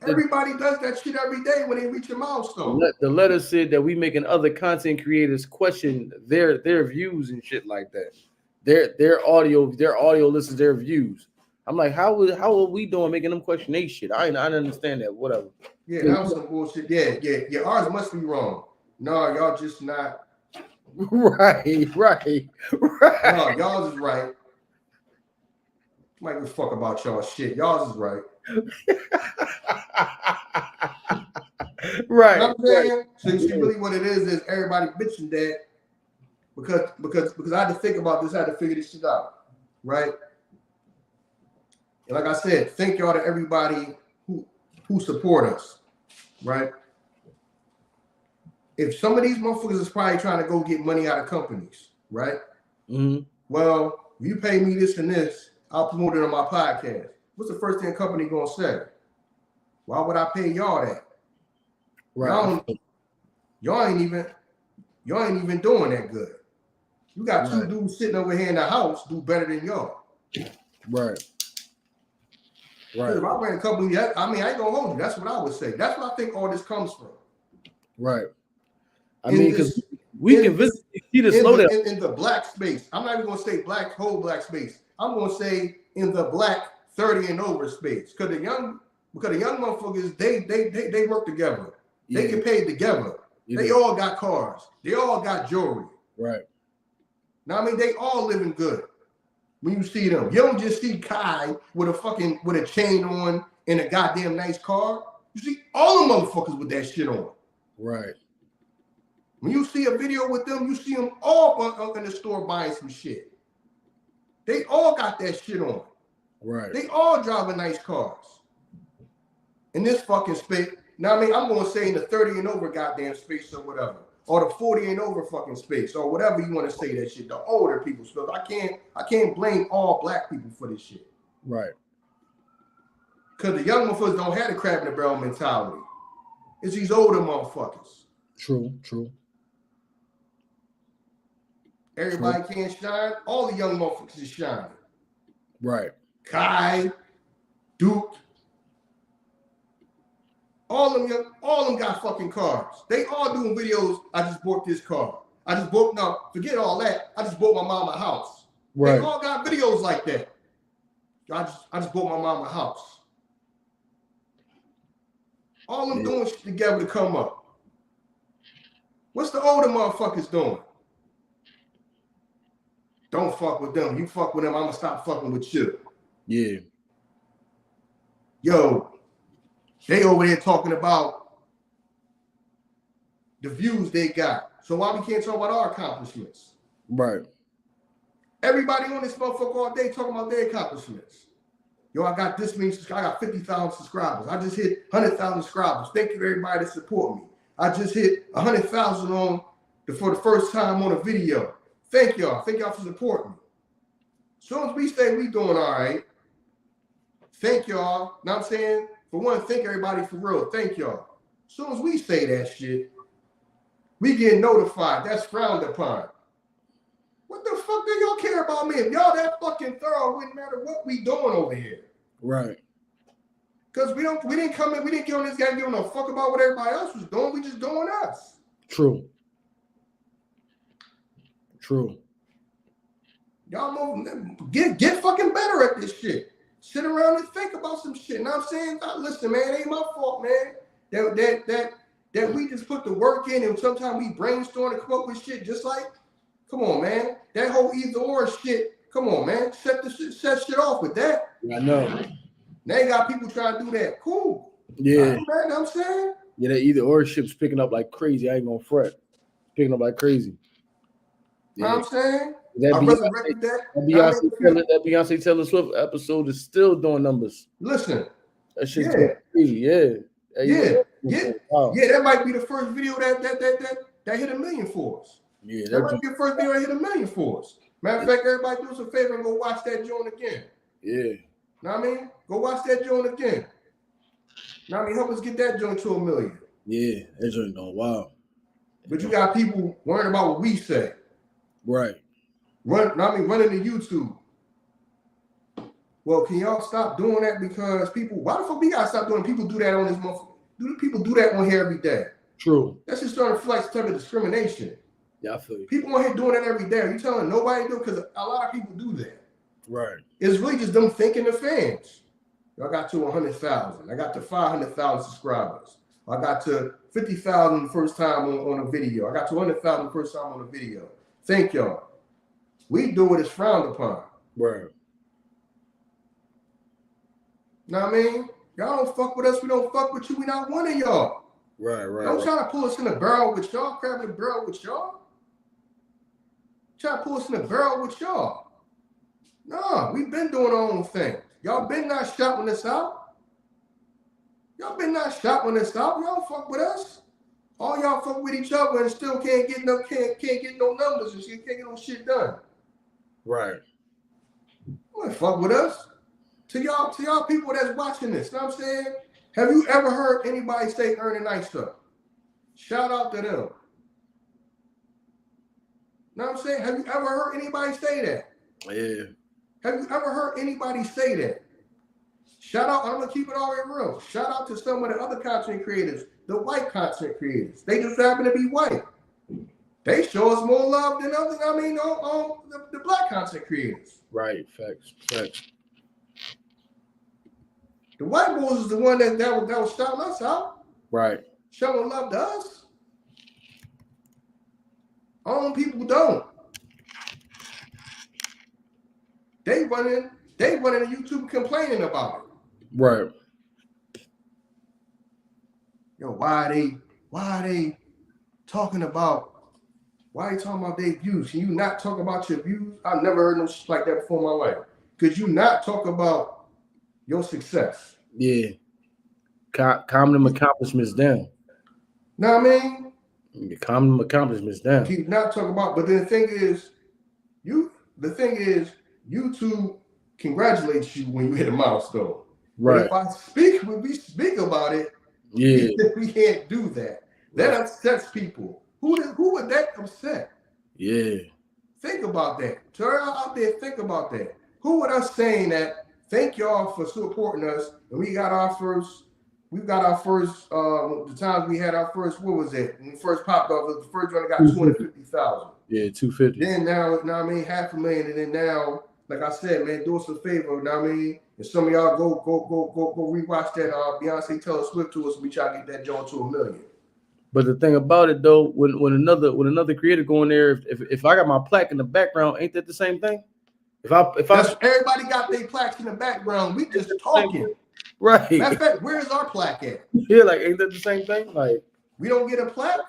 Everybody does that shit every day when they reach a milestone. The letter said that we making other content creators question their views and shit like that. Their audio listens their views. I'm like, how are we doing making them question their shit? I didn't understand that. Whatever. Yeah, that was some bullshit. Yeah. Ours must be wrong. No, y'all just not. Right. No, y'all is right. Might give a fuck about y'all shit. Y'all is right. Right. You know what I'm saying? So see, really what it is everybody bitching that because I had to think about this, I had to figure this shit out, right? And like I said, thank y'all to everybody who support us, right? If some of these motherfuckers is probably trying to go get money out of companies, right? Mm-hmm. Well, you pay me this and this, I'll promote it on my podcast. What's the first thing a company gonna say? Why would I pay y'all that? Right. Y'all ain't even doing that good. You got two dudes sitting over here in the house do better than y'all. Right. If I ran a company, I ain't gonna hold you. That's what I would say. That's what I think all this comes from. Right. I mean, because we can visit the slow down in the black space. I'm not even gonna say whole black space. I'm gonna say in the black 30 and over space. Because the young motherfuckers, they work together. They get paid together. They all got cars. They all got jewelry. Right. Now they all living good. When you see them, you don't just see Kai with a chain on and a goddamn nice car. You see all the motherfuckers with that shit on. Right. When you see a video with them, you see them all in the store buying some shit. They all got that shit on. Right. They all driving nice cars. In this fucking space. Now, I'm going to say in the 30 and over goddamn space or whatever. Or the 40 and over fucking space. Or whatever you want to say that shit. The older people stuff. I can't blame all black people for this shit. Right. Because the young motherfuckers don't have the crab in the barrel mentality. It's these older motherfuckers. True. Everybody can't shine. All the young motherfuckers is shining. Right. Kai, Duke. All them got fucking cars. They all doing videos. I just bought this car. Forget all that. I just bought my mama a house. Right. They all got videos like that. I just bought my mama a house. All them doing shit together to come up. What's the older motherfuckers doing? Don't fuck with them. You fuck with them, I'm gonna stop fucking with you. Yeah. Yo, they over there talking about the views they got. So why we can't talk about our accomplishments? Right. Everybody on this motherfucker all day talking about their accomplishments. Yo, I got this many, I got 50,000 subscribers. I just hit 100,000 subscribers. Thank you to everybody that support me. I just hit 100,000 for the first time on a video. Thank y'all. Thank y'all for supporting me. As soon as we say we doing all right, thank y'all. Know what I'm saying? For one, thank everybody for real. Thank y'all. As soon as we say that shit, we get notified. That's frowned upon. What the fuck do y'all care about me? If y'all that fucking thorough, it wouldn't matter what we doing over here. Right. Because we didn't come in, we didn't get on this guy giving no fuck about what everybody else was doing. We just doing us. True. Y'all get fucking better at this shit. Sit around and think about some shit. Know what I'm saying? Listen, man, it ain't my fault, man. that we just put the work in and sometimes we brainstorm and come up with shit just like, come on, man. That whole either or shit, come on, man. Set shit off with that. I know. Now you got people trying to do that. Cool. Yeah. Man, know what I'm saying? Yeah, that either or ship's picking up like crazy. I ain't gonna fret. Picking up like crazy. Yeah. Know what I'm saying? That Beyonce Taylor Swift episode is still doing numbers. Listen. That shit's crazy. Yeah. Wow. Yeah, that might be the first video that hit 1 million for us. Yeah, that might be the first video that hit 1 million for us. Matter of fact, everybody do us a favor and go watch that joint again. Yeah. Know what I mean? Go watch that joint again. Know what I mean? Help us get that joint to 1 million. Yeah, that joint going wild. But you got people worrying about what we say. Right. Running to YouTube. Well, can y'all stop doing that? Because why the fuck we gotta stop doing it? People do that on this month. People do that on here every day. True. That's just starting to feel like some type of discrimination. Yeah, I feel you. People on here doing that every day. Are you telling nobody to do it? Because a lot of people do that. Right. It's really just them thinking the fans. I got to 100,000. I got to 500,000 subscribers. I got to 50,000 the first time on a video. I got to 100,000 the first time on a video. Thank y'all. We do it as frowned upon. Right. Know what I mean? Y'all don't fuck with us. We don't fuck with you. We not one of y'all. Right. Don't try to pull us in a barrel with y'all. Crab in a barrel with y'all. Try to pull us in a barrel with y'all. No, we've been doing our own thing. Y'all been not shouting us out. Y'all don't fuck with us. All y'all fuck with each other and still can't get no numbers and shit, can't get no shit done. Right. You don't fuck with us. To y'all people that's watching this, you know what I'm saying? Have you ever heard anybody say Ern and Iso? Shout out to them. You know what I'm saying? Have you ever heard anybody say that? Yeah. Have you ever heard anybody say that? Shout out, I'm gonna keep it all real. Shout out to some of the other content creators, the white content creators. They just happen to be white. They show us more love than others. I mean, the black content creators. Right. Facts. The white boys is the one that was shouting us out. Right. Showing love to us. Our own people don't. They running to YouTube complaining about it. Right. Yo, why are they talking about their views? Can you not talk about your views? I've never heard no shit like that before in my life. Could you not talk about your success? Yeah. Calm them accomplishments down. Know what I mean? Calm them accomplishments down. Keep not talking about, but the thing is, YouTube congratulates you when you hit a milestone. Right. But when we speak about it, yeah, we can't do that. That upsets people. Who would that upset? Yeah. Think about that. Turn out there, think about that. Who would us saying that? Thank y'all for supporting us. And the times we had our first, what was it? When we first popped off, the first one got 250,000. Yeah, 250. Then now, you know what I mean, 500,000. And then now, like I said, man, do us a favor, you know what I mean? And some of y'all go rewatch that Beyonce Taylor Swift to us. We try to get that joint to 1 million. But the thing about it though, when another creator go in there, if I got my plaque in the background, ain't that the same thing? If everybody got their plaques in the background, we just talking. Right. Matter of fact, where's our plaque at? Yeah, like ain't that the same thing? Like we don't get a plaque.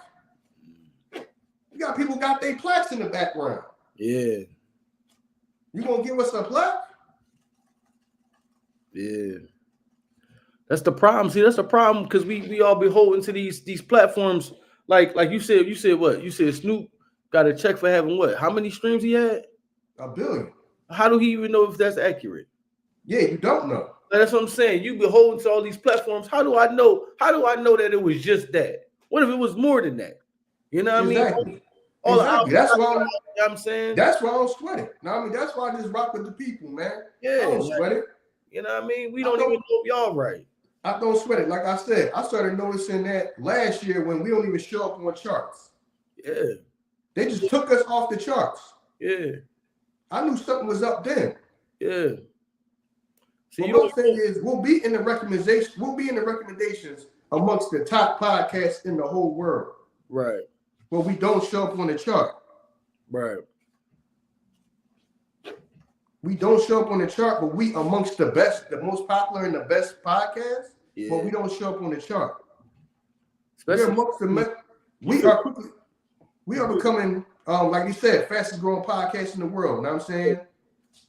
We got people got their plaques in the background. Yeah. You gonna give us a plaque? Yeah. That's the problem. See, that's the problem because we all beholden to these platforms. Like you said what? You said Snoop got a check for having what? How many streams he had? 1 billion. How do he even know if that's accurate? Yeah, you don't know. That's what I'm saying. You beholden to all these platforms. How do I know that it was just that? What if it was more than that? You know what exactly. I mean? Exactly. That's why I'm saying. That's why I don't sweat it. No, I mean that's why I just rock with the people, man. Yeah, I don't sweat it. You know what I mean? We don't even know if y'all right. I don't sweat it. Like I said, I started noticing that last year when we don't even show up on charts. Yeah. They just took us off the charts. Yeah. I knew something was up then. Yeah. See, one thing is we'll be in the recommendations amongst the top podcasts in the whole world. Right. But we don't show up on the chart. Right. We don't show up on the chart, but we amongst the best, the most popular and the best podcasts, but we don't show up on the chart. Especially we're amongst the we are becoming, like you said, fastest growing podcast in the world. You know what I'm saying?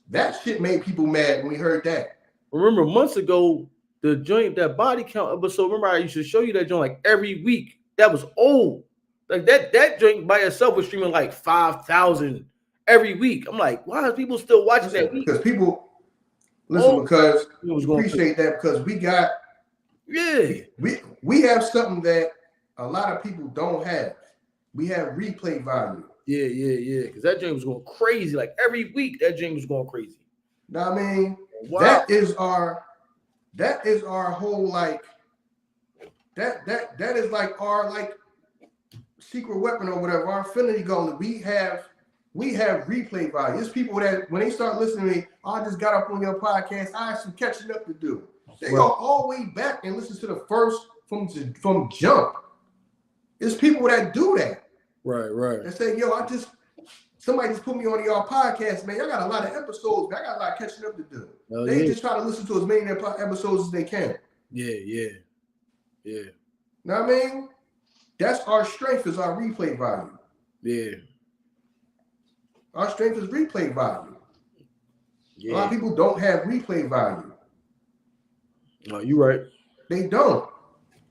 That shit made people mad when we heard that. Remember months ago, the joint, that body count episode, remember I used to show you that joint like every week. That was old. Like that joint by itself was streaming like 5,000 every week. I'm like, why are people still watching that week? Because people because appreciate that because we got we have something that a lot of people don't have. We have replay value. Yeah. Because that joint was going crazy. Like every week, that joint was going crazy. You know what I mean? Wow. That is our whole like that is like our like secret weapon or whatever, our infinity gauntlet. We have replay value. There's people that when they start listening to me, I just got up on your podcast, I have some catching up to do. They go all the way back and listen to the first from jump. There's people that do that. Right. They say, yo, somebody just put me on y'all podcast, man. I got a lot of episodes, man. I got a lot of catching up to do. They just try to listen to as many episodes as they can. Yeah. Know what I mean? That's our strength, is our replay value. Yeah. Our strength is replay value. Yeah. A lot of people don't have replay value. No, you're right. They don't.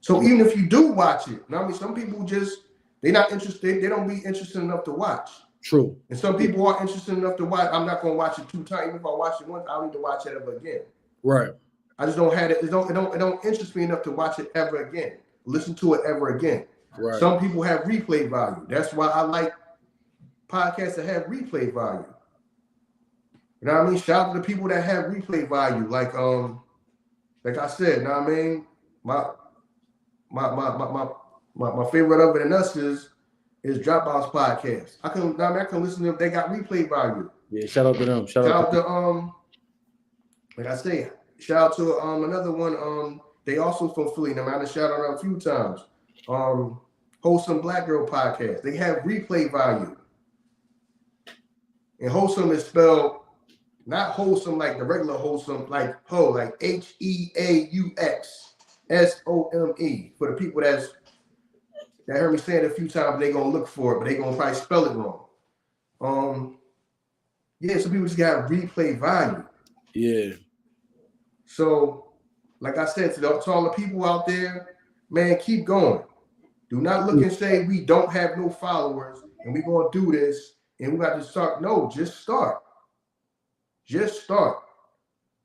So even if you do watch it, you know what I mean? Some people they're not interested. They don't be interested enough to watch. True. And some people are interested enough to watch. I'm not going to watch it 2 times. Even if I watch it once, I don't need to watch it ever again. Right. I just don't have it. It don't interest me enough to watch it ever again. Listen to it ever again. Right. Some people have replay value. That's why I like podcasts that have replay value. You know what I mean? Shout out to the people that have replay value. Like I said, you know what I mean? My favorite of it and us is Dropbox Podcast. I can listen to them. They got replay value. Yeah, shout out to them. Shout out to like I say, shout out to another one. They also from Philly. I'm gonna shout out a few times. Wholesome Black Girl Podcast. They have replay value. And wholesome is spelled not wholesome like the regular wholesome, like like HEAUXSOME. For the people that heard me say it a few times, they gonna look for it, but they gonna probably spell it wrong. Some people just got replay value. Yeah. So, like I said, to all the people out there, man, keep going. Do not look and say we don't have no followers and we're gonna do this and we got to start. No, just start. Just start.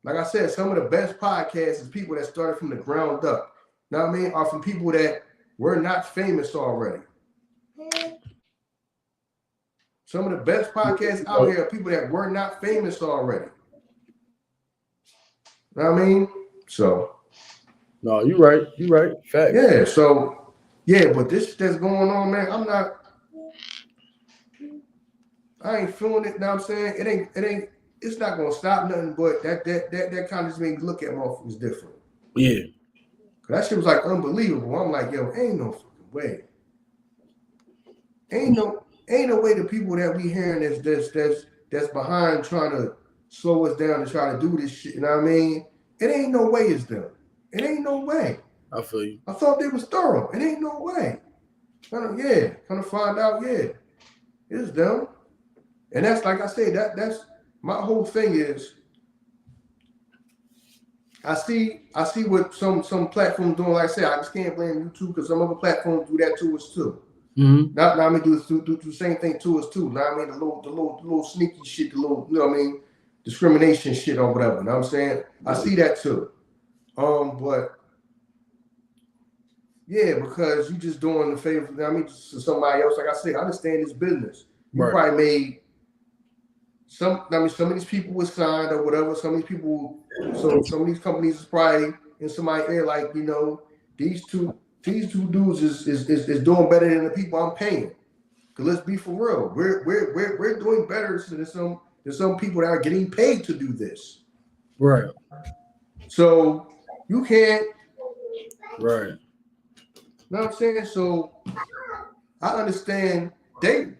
Like I said, some of the best podcasts is people that started from the ground up. You know what I mean? Are from people that were not famous already. Some of the best podcasts out here are people that were not famous already. You know what I mean? So. No, you're right. You're right. Fact. Yeah, so, but this that's going on, man, I ain't feeling it, you know what I'm saying? It's not going to stop nothing, but that kind of just made me look at motherfuckers different. Yeah. That shit was like unbelievable. I'm like, yo, ain't no fucking way. Ain't no way the people that we hearing that's behind trying to slow us down and try to do this shit, you know what I mean? It ain't no way it's them. It ain't no way. I feel you. I thought they was thorough. It ain't no way. Kind of find out, it's them. And that's like I say, that's my whole thing is I see what some platforms doing. Like I say, I just can't blame YouTube because some other platforms do that to us too. Mm-hmm. Now I mean do the same thing to us too. Now I mean the little sneaky shit, the little, you know what I mean, discrimination shit or whatever. You know what I'm saying? I see that too. But because you just doing the favor, I mean, to somebody else. Like I say, I understand this business. You probably made some of these people were signed or whatever. Some of these people, so some of these companies is probably in somebody's ear, like, you know, these two dudes is doing better than the people I'm paying. Cause let's be for real, we're doing better than some people that are getting paid to do this. Right. So you can't. Right. know what I'm saying? So I understand their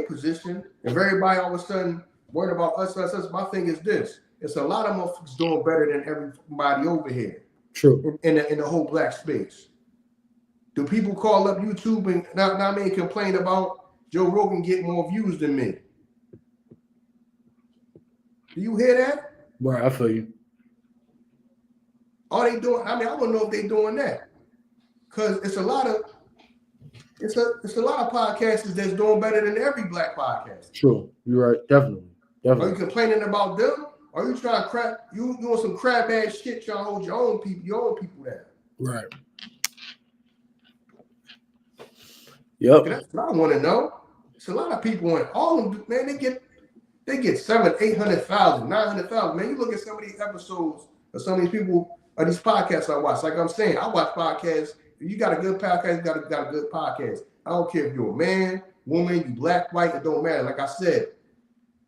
position. If everybody all of a sudden worried about us, my thing is this. It's a lot of motherfuckers doing better than everybody over here. True. In the whole black space. Do people call up YouTube and now complain about Joe Rogan getting more views than me? Do you hear that? Right, I feel you. Are they doing? I want to know if they're doing that, because it's a lot of podcasters that's doing better than every black podcast. True, you're right, definitely. Are you complaining about them? Are you trying to crap? You doing some crab ass shit trying to hold your own people down? Right. Yep. That's what I want to know. It's a lot of people in all of them, man. They get 700,000, 800,000, 900,000. Man, you look at some of these episodes of some of these people or these podcasts I watch. Like I'm saying, I watch podcasts. If you got a good podcast, you got a good podcast. I don't care if you're a man, woman, you black, white, it don't matter. Like I said,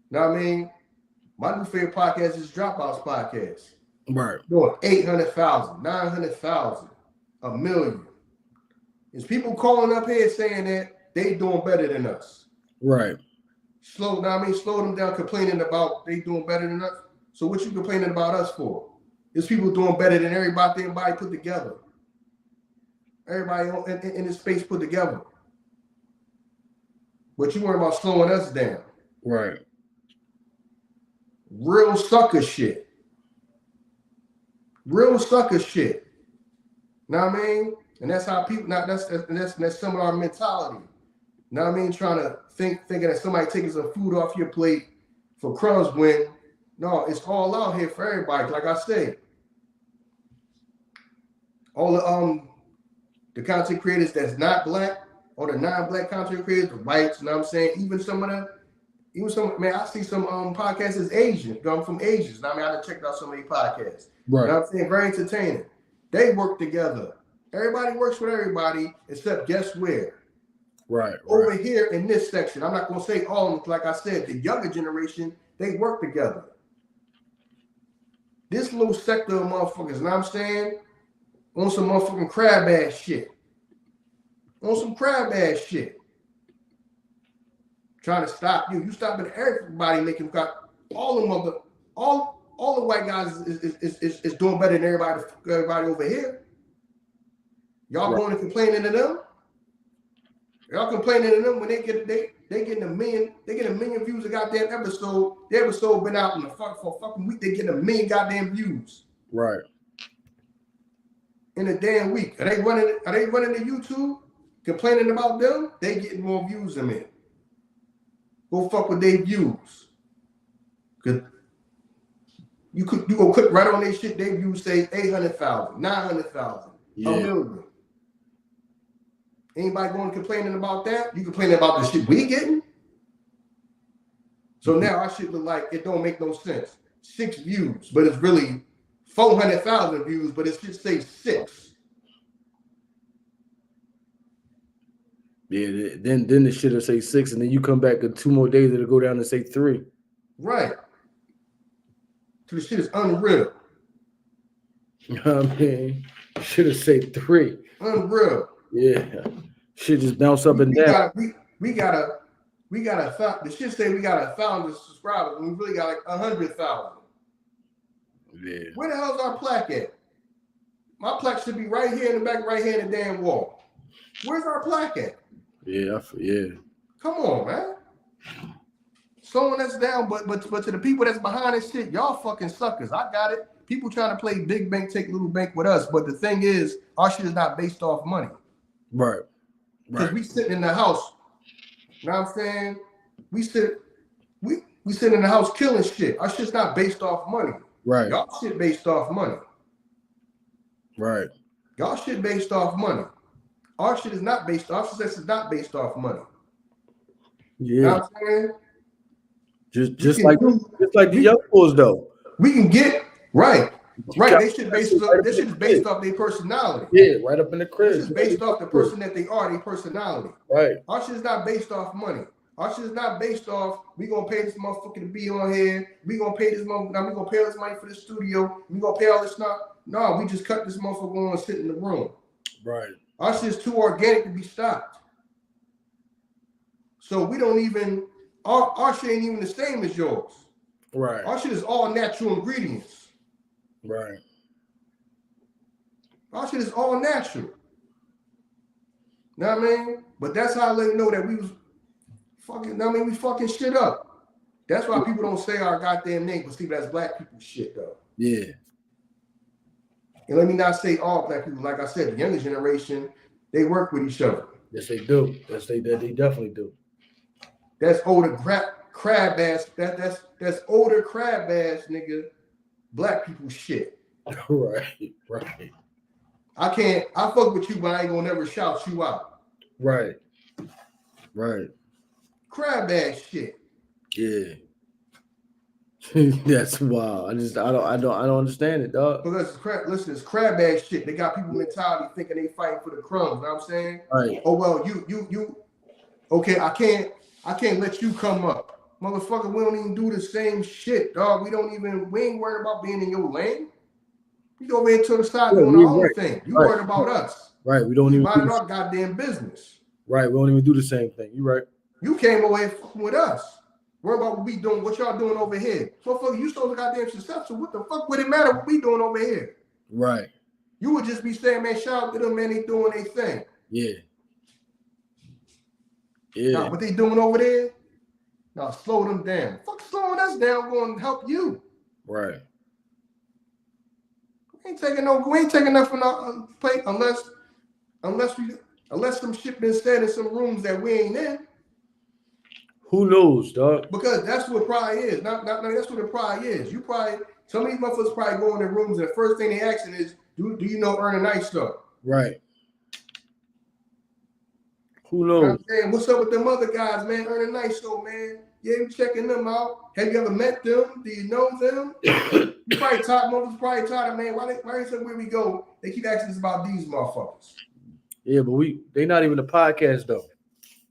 you know what I mean? My new favorite podcast is Dropouts Podcast. Right. Doing 800,000, 900,000, 1 million. There's people calling up here saying that they doing better than us. Right. Slow them down, complaining about they doing better than us. So what you complaining about us for? There's people doing better than everybody put together. Everybody in this space put together. But you worry about slowing us down. Right. Real sucker shit. Know what I mean? And that's how people. That's some of our mentality. Know what I mean? Trying to thinking that somebody taking some food off your plate for crumbs when no, it's all out here for everybody. Like I say, all the content creators that's not black or the non-black content creators, the whites. You know what I'm saying? Even some man, I see some podcasts is Asian, come from Asians. Now, I checked out some of these podcasts. Right. You know what I'm saying? Very entertaining. They work together. Everybody works with everybody, except guess where? Right. Over here in this section. I'm not gonna say all of them, like I said, the younger generation, they work together. This little sector of motherfuckers, you know what I'm saying? On some motherfucking crab ass shit. Trying to stop you. You stopping everybody making all the white guys is doing better than everybody over here. Y'all going and complaining to them? Y'all complaining to them when they getting a million views a goddamn episode. The episode been out for a fucking week. They getting 1 million goddamn views. Right. In a damn week. Are they running to YouTube complaining about them? They getting more views than me. Go fuck with their views. Cause you go click right on their shit, their views say 800,000, 900,000, 1 million. Anybody going complaining about that? You complaining about the shit we getting? So now our shit look like it don't make no sense. 6 views, but it's really 400,000 views, but it should say 6. Yeah, then the shit will say 6, and then you come back in 2 more days, it'll go down and say 3. Right. So the shit is unreal. You know what I mean? Should have said 3. Unreal. Yeah. Shit just bounce up and down. We gotta the shit say we got 1,000 subscribers, and we really got like 100,000. Yeah. Where the hell's our plaque at? My plaque should be right here in the back, right here in the damn wall. Where's our plaque at? Yeah. Come on, man. Slowing us down, but to the people that's behind this shit, y'all fucking suckers. I got it. People trying to play big bank, take little bank with us, but the thing is, our shit is not based off money. Right. Because we sitting in the house. You know what I'm saying? We sit in the house killing shit. Our shit's not based off money. Right. Y'all shit based off money. Right. Y'all shit based off money. Our shit is not based off. Our success is not based off money. Yeah. You know what I'm saying? Just like the young boys though. We can get right. They should based off their personality. Yeah, right up in the crib. This is based off the person that they are, their personality. Right. Our shit is not based off money. Our shit is not based off we gonna pay this motherfucker to be on here. We gonna pay this motherfucker. Now we gonna pay all this money for the studio. We gonna pay all this stuff. No, we just cut this motherfucker on and sit in the room. Right. Our shit's too organic to be stopped. So we don't even, our shit ain't even the same as yours. Right. Our shit is all natural ingredients. Right. Our shit is all natural. Know what I mean? But that's how I let you know that we was fucking, I mean, we fucking shit up. That's why people don't say our goddamn name, but see, that's black people shit though. Yeah. And let me not say all black people. Like I said, the younger generation, they work with each other. Yes, they do. Yes, they definitely do. That's older crab ass. That's older crab ass nigga. Black people shit. Right. I fuck with you, but I ain't gonna never shout you out. Right. Crab ass shit. Yeah. That's wild. I don't understand it, dog. Because it's crab ass shit. They got people mentality thinking they fighting for the crumbs. You know what I'm saying? Right. Oh well, you. Okay, I can't let you come up, motherfucker. We don't even do the same shit, dog. We ain't worried about being in your lane. You go over here to the side doing our own thing. You worried about us. Right. We don't even mind our goddamn business. Right. We don't even do the same thing. You right. You came over here fucking with us. Worry about what we doing, what y'all doing over here. Motherfucker, you so goddamn successful. What the fuck would it matter what we doing over here? Right. You would just be saying, man, shout out to them, man, they doing their thing. Yeah. Now, what they doing over there? Now, slow them down. Fuck slowing us down, going to help you. Right. We ain't taking nothing on our plate unless some shit been said in some rooms that we ain't in. Who knows, dog? Because that's what pride is. Not that's what the pride is. You probably, some of these motherfuckers probably go in their rooms and the first thing they asking is, do you know Ern and Iso? Right. Who knows? You know what I'm saying? What's up with them other guys, man? Ern and Iso, man. Yeah, you checking them out. Have you ever met them? Do you know them? You probably taught motherfuckers probably taught them, man. Why they say where we go? They keep asking us about these motherfuckers. Yeah, but they not even a podcast though.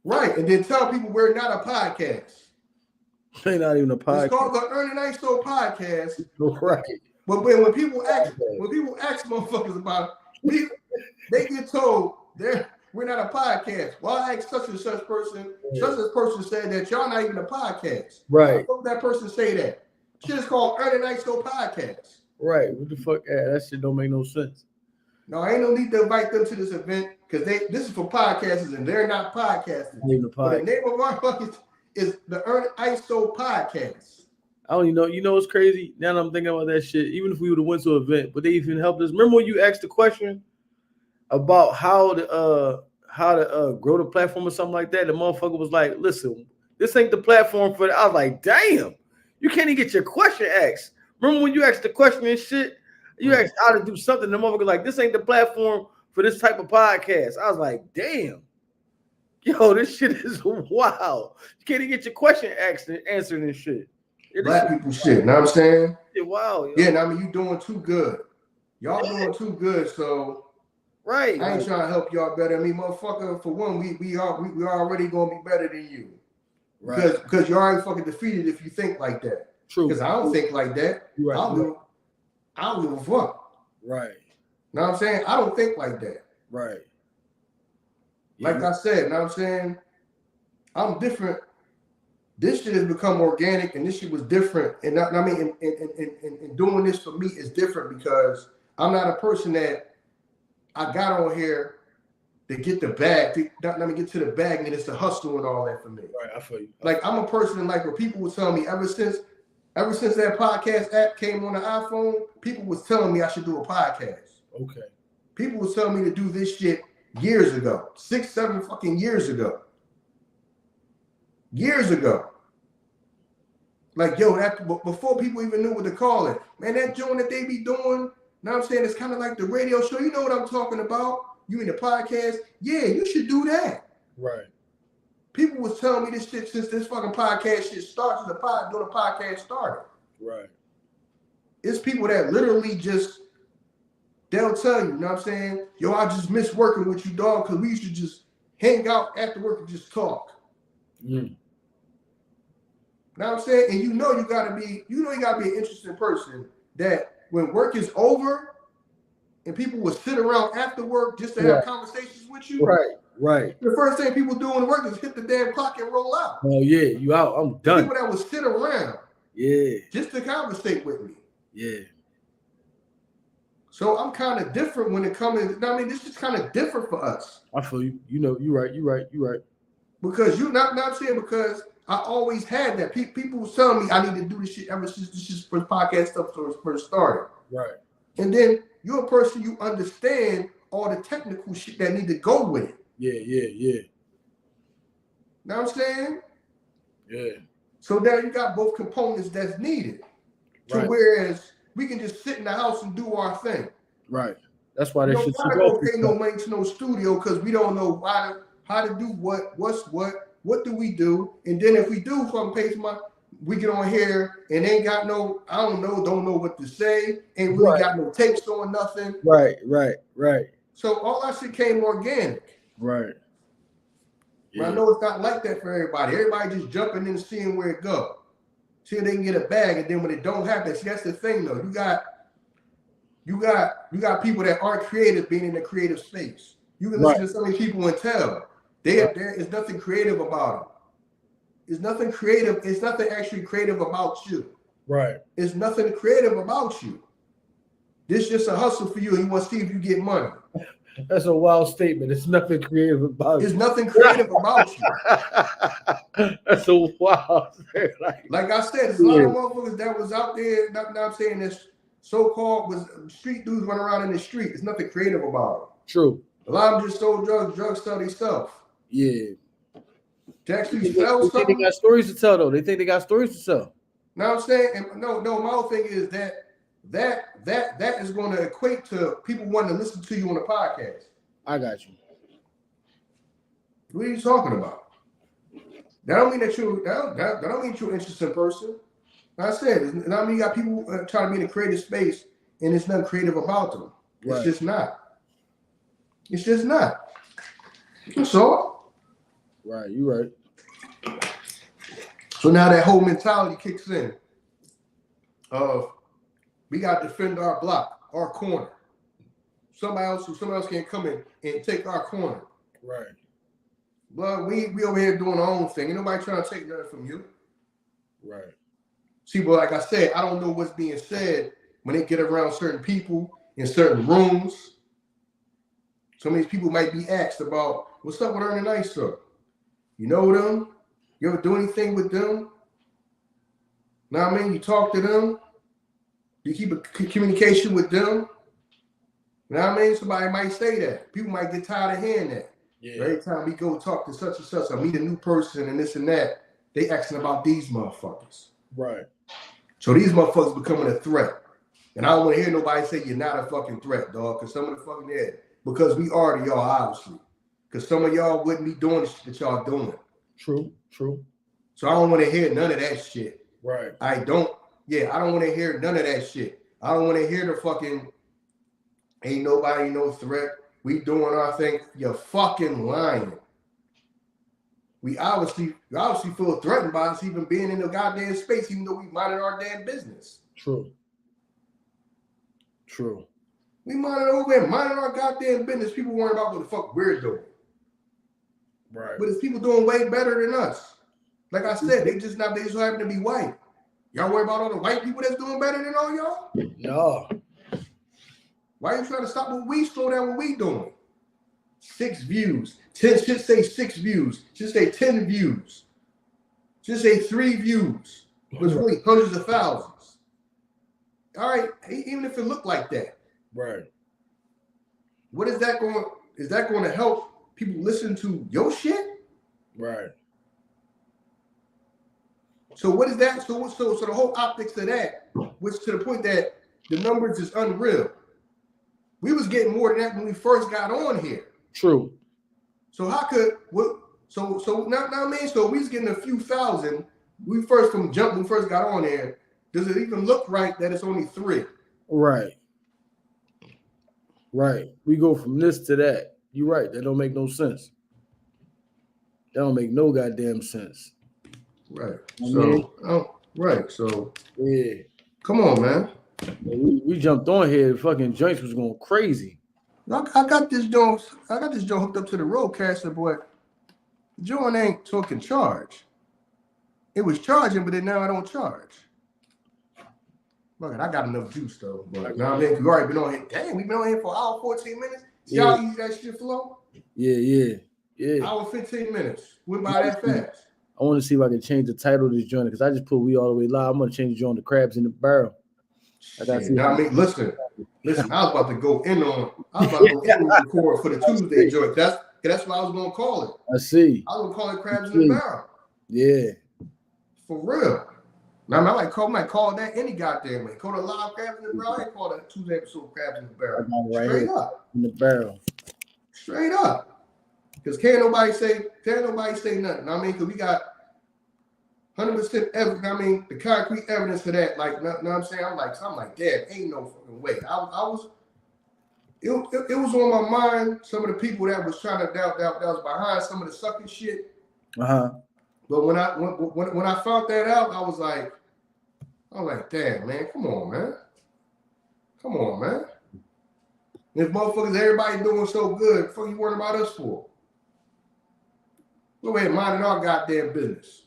Right, and then tell people we're not a podcast. They not even a podcast. It's called the Ern and Iso Podcast. Right. But when people ask motherfuckers about it, they get told we're not a podcast. Well, I asked such and such person, such and person said that y'all not even a podcast. Right. How that person say that? Shit is called Ern and Iso Podcast. Right. What the fuck? Yeah, that shit don't make no sense. No, ain't no need to invite them to this event because this is for podcasters and they're not podcasters. The name of our podcast is the Ern and Iso Podcast. I don't even know. You know what's crazy? Now that I'm thinking about that shit, even if we would have went to an event, but they even helped us. Remember when you asked the question about how to grow the platform or something like that? The motherfucker was like, listen, this ain't the platform for that. I was like, damn, you can't even get your question asked. Remember when you asked the question and shit? You asked how to do something. The motherfucker like, this ain't the platform for this type of podcast. I was like, damn. Yo, this shit is wild. You can't even get your question asked and answered and shit. Black people shit, you know what I'm saying? Wow. Yeah, I mean, you doing too good. Y'all doing too good, so right. I ain't trying to help y'all better. I mean, motherfucker, for one, we already gonna be better than you. Right. Because you're already fucking defeated if you think like that. True. Because I don't think like that. Right. I don't give a fuck. Right. Know what I'm saying? I don't think like that. Right. Like I said, know what I'm saying? I'm different. This shit has become organic and this shit was different. And I mean, and doing this for me is different because I'm not a person that I got on here to get the bag, get to the bag, and it's the hustle and all that for me. Right, I feel you. Like I'm a person like where people would tell me ever since that podcast app came on the iPhone, people was telling me I should do a podcast. Okay. People was telling me to do this shit years ago, 6-7 fucking years ago. Years ago. Like, yo, before people even knew what to call it. Man, that joint that they be doing, now I'm saying it's kind of like the radio show. You know what I'm talking about? You in the podcast? Yeah, you should do that. Right. People was telling me this shit since this fucking podcast shit started, doing the podcast started. Right. It's people that literally just, they'll tell you know what I'm saying? Yo, I just miss working with you, dog, because we used to just hang out after work and just talk. Mm. Know what I'm saying? And you gotta be an interesting person that when work is over, and people would sit around after work just to have conversations with you. Right. The first thing people do in the work is hit the damn clock and roll out. Oh yeah, you out. I'm done. People that would sit around, just to conversate with me. Yeah. So I'm kind of different when it comes. I mean, this is kind of different for us. I feel you. You know, you're right. Because you not saying because I always had that. People was telling me I need to do this shit ever since this is first podcast stuff first started. Right. And then you're a person, you understand all the technical shit that need to go with it. Yeah. Know what I'm saying? Yeah. So now you got both components that's needed. So whereas we can just sit in the house and do our thing. Right. That's why they should go pay no money to no studio because we don't know how to do what do we do, and then if we do something pay some money, we get on here and ain't got no, don't know what to say, ain't really got no tapes on nothing. Right. So all that shit came organic. Right. Yeah. But I know it's not like that for everybody. Everybody just jumping in and seeing where it go. See if they can get a bag, and then when it don't happen, see that's the thing though. You got people that aren't creative being in the creative space. You can listen to some of these people and tell there is nothing creative about them. It's nothing creative. It's nothing actually creative about you. Right. It's nothing creative about you. This is just a hustle for you, and you want to see if you get money. That's a wild statement. It's nothing creative about you. It's nothing creative about you. That's a wild statement. Like I said, there's a lot of motherfuckers that was out there. Not I'm saying this so-called was street dudes running around in the street. There's nothing creative about them. True. A lot of them just sold drugs sell their stuff. Yeah. To actually sell something. They think they got stories to tell though. They think they got stories to sell. Know what I'm saying? And no, my whole thing is that is going to equate to people wanting to listen to you on a podcast. I got you. What are you talking about? That don't mean that don't mean you're an interesting person. Like I said, I mean you got people trying to be in a creative space and there's nothing creative about them. It's just not. It's just not. That's all. Right, you're right. So now that whole mentality kicks in of we got to defend our block, our corner. Somebody else can't come in and take our corner. Right. But we over here doing our own thing. Ain't nobody trying to take nothing from you. Right. See, but like I said, I don't know what's being said when they get around certain people in certain rooms. Some of these people might be asked about, what's up with Ern and Iso? You know them? You ever do anything with them? Know what I mean? You talk to them? You keep a communication with them? You know what I mean? Somebody might say that. People might get tired of hearing that. Yeah. Every time we go talk to such and such, or meet a new person and this and that, they asking about these motherfuckers. Right. So these motherfuckers becoming a threat. And I don't want to hear nobody say you're not a fucking threat, dog, because some of the fucking head. Because we are to y'all, obviously. Because some of y'all wouldn't be doing the shit that y'all doing. True. So I don't want to hear none of that shit. Right. I don't want to hear none of that shit. I don't want to hear the fucking ain't nobody no threat. We doing our thing. You're fucking lying. We obviously feel threatened by us even being in the goddamn space, even though we minded our damn business. True. We minding our goddamn business. People worrying about what the fuck we're doing. Right. But it's people doing way better than us. Like I said, they just happen to be white. Y'all worry about all the white people that's doing better than all y'all? No. Why are you trying to stop what we slow down what we doing? 6 views. 10 should say 6 views. Should say 10 views. Should say 3 views. It was really hundreds of thousands. All right, even if it looked like that. Right. What is that going? Is that going to help people listen to your shit? Right. So what is that? So the whole optics of that, which to the point that the numbers is unreal. We was getting more than that when we first got on here. True. So how could what? So not I mean. So we was getting a few thousand. We first got on there. Does it even look right that it's only 3? Right. We go from this to that. You're right. That don't make no sense. That don't make no goddamn sense. Right. So right. So yeah. Come on, man. We jumped on here. The fucking joints was going crazy. I got this joint hooked up to the roadcaster, but the joint ain't talking charge. It was charging, but then now I don't charge. Look, I got enough juice though. But you know what I mean? We already been on here. Damn, we been on here for an hour, 14 minutes. See how easy that shit flow? Yeah. Hour 15 minutes. Went by that fast. I want to see if I can change the title of this joint because I just put We All the Way Live. I'm gonna change the joint to Crabs in the Barrel. Listen. I was about to go record for the Tuesday joint. That's what I was gonna call it. I see. I was gonna call it Crabs in the Barrel. Yeah. For real. Now I might call that any goddamn way. Call it live Crabs in the Barrel. I call that Tuesday episode Crabs in the Barrel. Straight up. In the barrel. Straight up. Because can't nobody say nothing. I mean, because we got 100% evidence. I mean, the concrete evidence for that. Like, know what I'm saying? I'm like, damn, ain't no fucking way. It was on my mind. Some of the people that was trying to doubt that was behind some of the sucking shit. But when I found that out, I was like, damn, man, come on, man. If motherfuckers, everybody doing so good, what the fuck you worrying about us for? Go ahead, minding our goddamn business.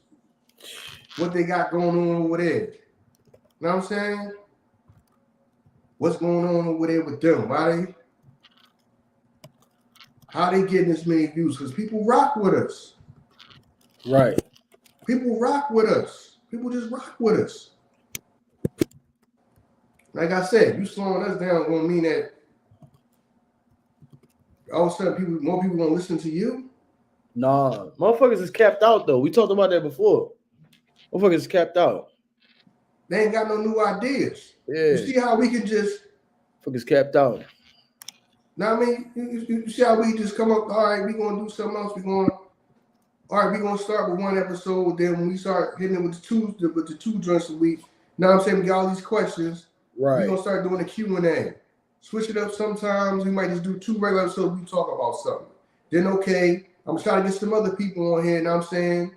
What they got going on over there? You know what I'm saying? What's going on over there with them? How they getting this many views? Because people rock with us. Right. People rock with us. People just rock with us. Like I said, you slowing us down gonna mean that all of a sudden more people gonna listen to you? Nah, motherfuckers is capped out though. We talked about that before. Motherfuckers is capped out. They ain't got no new ideas. Yeah. You see how we can just motherfuckers capped out. Now I mean, you see how we just come up, all right, we gonna do something else. We're gonna start with one episode, then when we start hitting it with the two joints a week, now I'm saying we got all these questions. Right. We're gonna start doing the Q&A. Switch it up sometimes. We might just do 2 regular episodes, we talk about something. Then okay, I'm trying to get some other people on here, and I'm saying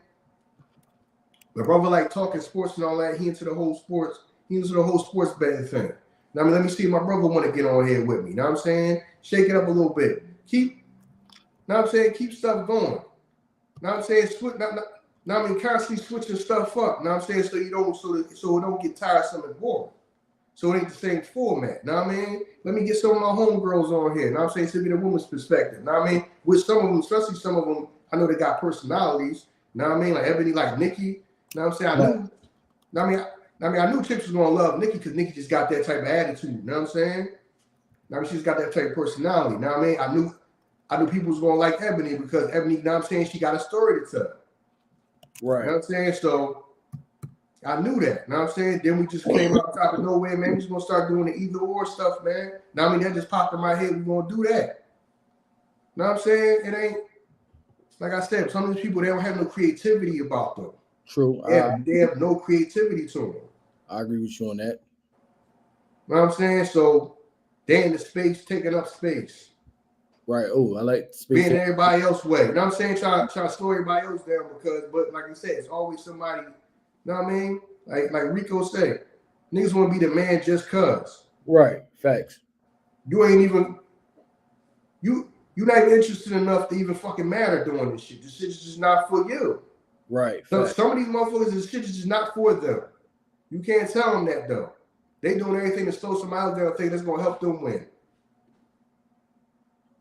my brother like talking sports and all that. He into the whole sports betting thing. Now, let me see if my brother want to get on here with me. You know what I'm saying? Shake it up a little bit. Keep stuff going. Now I'm saying constantly switching stuff up. Now I'm saying so it don't get tiresome and boring. So it ain't the same format. Now I mean, let me get some of my homegirls on here. Now I'm saying to be the woman's perspective. Now I mean, with some of them, especially some of them, I know they got personalities. Now I mean, like Ebony, like Nikki. Now I'm saying I knew chicks was gonna love Nikki because Nikki just got that type of attitude. You know what I'm saying? Now I mean, she's got that type of personality. Now I mean, I knew people was gonna like Ebony because Ebony, you know what I'm saying, she got a story to tell. Right. You know what I'm saying? So I knew that. You know what I'm saying? Then we just came out top of nowhere, man. We just gonna start doing the either or stuff, man. Now I mean, that just popped in my head. We gonna do that. You know what I'm saying? It ain't like I said, some of these people, they don't have no creativity about them. True. They have no creativity to them. I agree with you on that. You know what I'm saying? So they in the space, taking up space. Right. Oh, I like space. Being everybody else's way. You know what I'm saying? Trying to slow everybody else down but like I said, it's always somebody, you know what I mean? Like Rico said, niggas want to be the man just cuz. Right. Facts. You ain't even, you're not even interested enough to even fucking matter doing this shit. This shit's just not for you. Right. So some of these motherfuckers, this shit is just not for them. You can't tell them that though. They doing everything to slow somebody else down, think that's gonna help them win.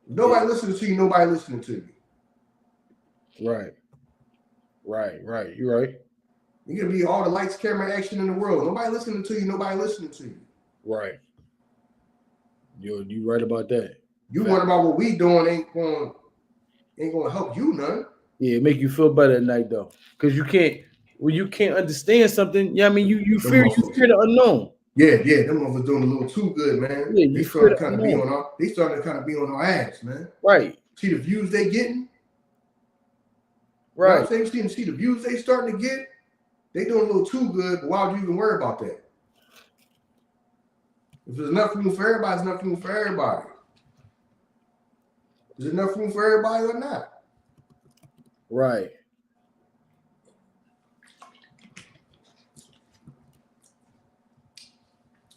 Nobody listening to you, nobody listening to you. Right. You're right. You can be all the lights, camera, action in the world. Nobody listening to you, nobody listening to you. Right. You right about that. You worried about what we doing ain't gonna help you none. Yeah, it make you feel better at night though. Because when you can't understand something, yeah, I mean you fear the unknown. Yeah, them motherfuckers doing a little too good, man. Yeah, they starting to kind of be on our ass, man. Right. See the views they getting? Right. You know what I'm saying? See the views they starting to get? They doing a little too good, but why would you even worry about that? If there's enough room for everybody, there's enough room for everybody. Is there enough room for everybody or not? Right.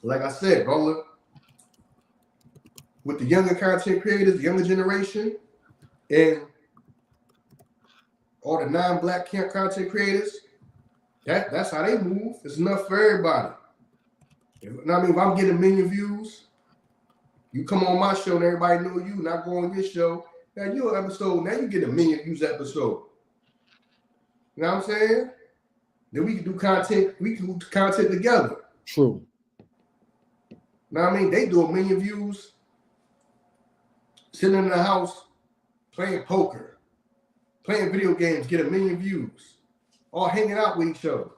like I said, brother, with the younger content creators, the younger generation, and all the non-black content creators, that's how they move. It's enough for everybody. If I'm getting a million views, you come on my show and everybody know you, and I go on your show. Now your episode, now you get a million views episode. You know what I'm saying? Then we can do content. We can do content together. True. Now they do a million views, sitting in the house playing poker, playing video games, get a million views, all hanging out with each other.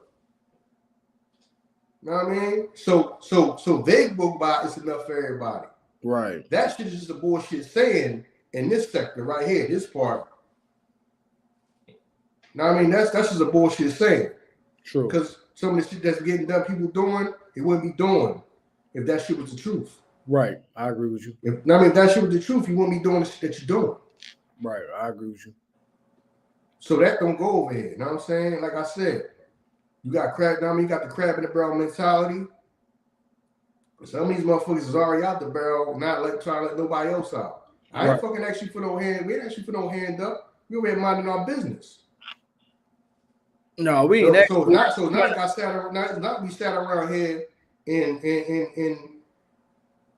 You know what I mean? So they book by it's enough for everybody. Right. That shit is just a bullshit saying in this sector right here, this part. You know what I mean? That's just a bullshit saying. True. Because some of the shit that's getting done, people doing, it wouldn't be doing if that shit was the truth. Right. I agree with you. If that shit was the truth, you wouldn't be doing the shit that you're doing. Right. I agree with you. So that don't go over here. You know what I'm saying? Like I said, you got you got the crab in the barrel mentality. But some of these motherfuckers is already out the barrel, not like trying to let nobody else out. I ain't fucking ask you for no hand. We ain't ask you for no hand up. We over here minding our business. No, we ain't. So not we sat around here and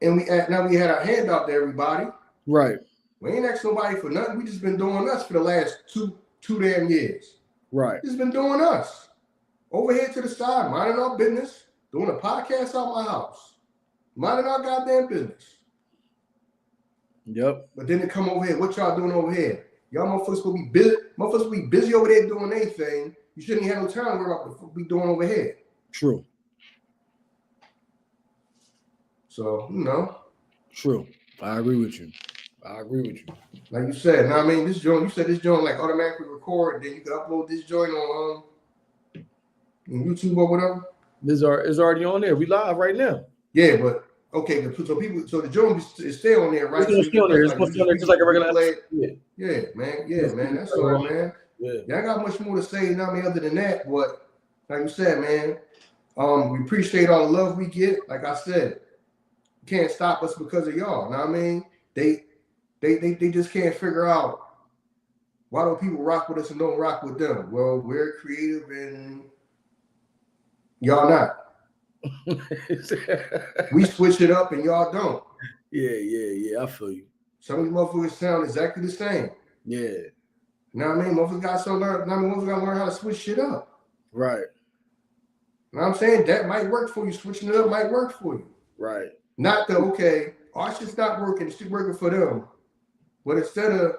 now we had our hand out to everybody. Right. We ain't asked nobody for nothing. We just been doing us for the last two damn years. Right. Just been doing us. Over here to the side, minding our business, doing a podcast out my house. Minding our goddamn business. Yep. But then they come over here. What y'all doing over here? Y'all motherfuckers will be busy. Motherfuckers will be busy over there doing their thing. You shouldn't even have no time to worry about what we doing over here. True. So, True. I agree with you. Like you said, this joint, you said this joint like automatically record, then you can upload this joint on YouTube or whatever. It's already on there. We live right now. Yeah, but okay, so the joint is stay on there, right? It's on there. It's supposed to be on there just like a regular episode. Yeah, man. That's all right, man. Yeah, I got much more to say, other than that. But like you said, man, we appreciate all the love we get. Like I said, you can't stop us because of y'all. Know what I mean? They just can't figure out why don't people rock with us and don't rock with them. Well, we're creative and y'all not. We switch it up and y'all don't. Yeah. I feel you. Some of these motherfuckers sound exactly the same. Yeah. You know what I mean? Motherfuckers got motherfuckers got to learn how to switch shit up. Right. You know what I'm saying? That might work for you. Switching it up might work for you. Right. Not our shit's not working. It's working for them. But instead of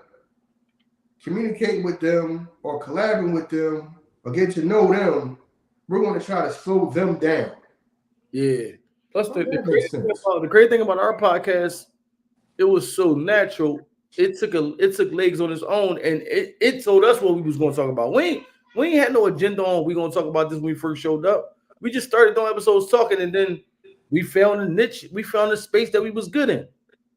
communicating with them or collaborating with them or getting to know them, we're going to try to slow them down. Yeah. Plus, the great thing about our podcast, it was so natural. It took legs on its own, and it told us what we was going to talk about. We ain't had no agenda on we going to talk about this when we first showed up. We just started doing episodes talking, and then we found a niche. We found a space that we was good in.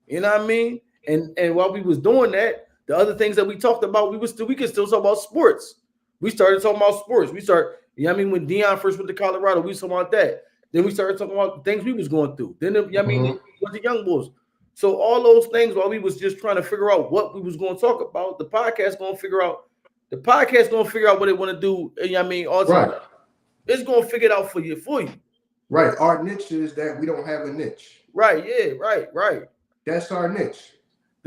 You know what I mean? And while we was doing that, the other things that we talked about, we could still talk about sports. We started talking about sports. When Dion first went to Colorado, we was talking about that. Then we started talking about things we was going through. Then with the young bulls. So all those things while we was just trying to figure out what we was going to talk about, the podcast going to figure out what they want to do. All the time. It's going to figure it out for you. Right. Our niche is that we don't have a niche. Right. Yeah. Right. That's our niche.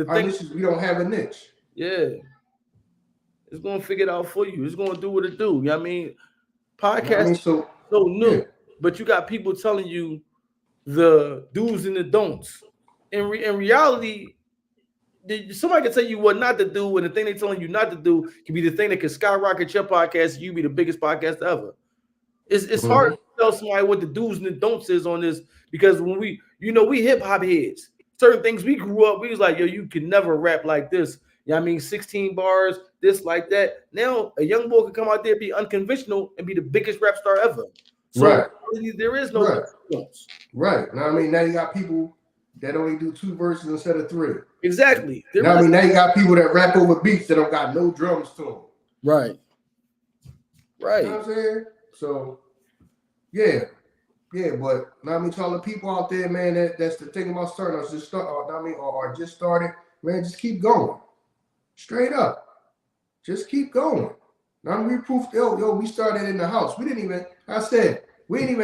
Our niche is we don't have a niche. Yeah. It's going to figure it out for you. It's going to do what it do. You know what I mean? Podcast so new. Yeah. But you got people telling you the do's and the don'ts. In reality, somebody can tell you what not to do, and the thing they're telling you not to do can be the thing that can skyrocket your podcast. You be the biggest podcast ever. It's hard to tell somebody what the do's and the don'ts is on this, because when we hip hop heads. Certain things we grew up, we was like, yo, you can never rap like this. You know what I mean? 16 bars, this, like that. Now a young boy can come out there, be unconventional, and be the biggest rap star ever. So there is no don'ts. Right. Now now you got people that only do 2 verses instead of 3. Exactly. Now you got people that rap over beats that don't got no drums to them. Right. You know what I'm saying? So, yeah. Yeah, but I mean, to all the people out there, man, that's the thing about starting us, just start, or just started, man, just keep going. Straight up. Just keep going. Now we proof, yo, we started in the house. We didn't even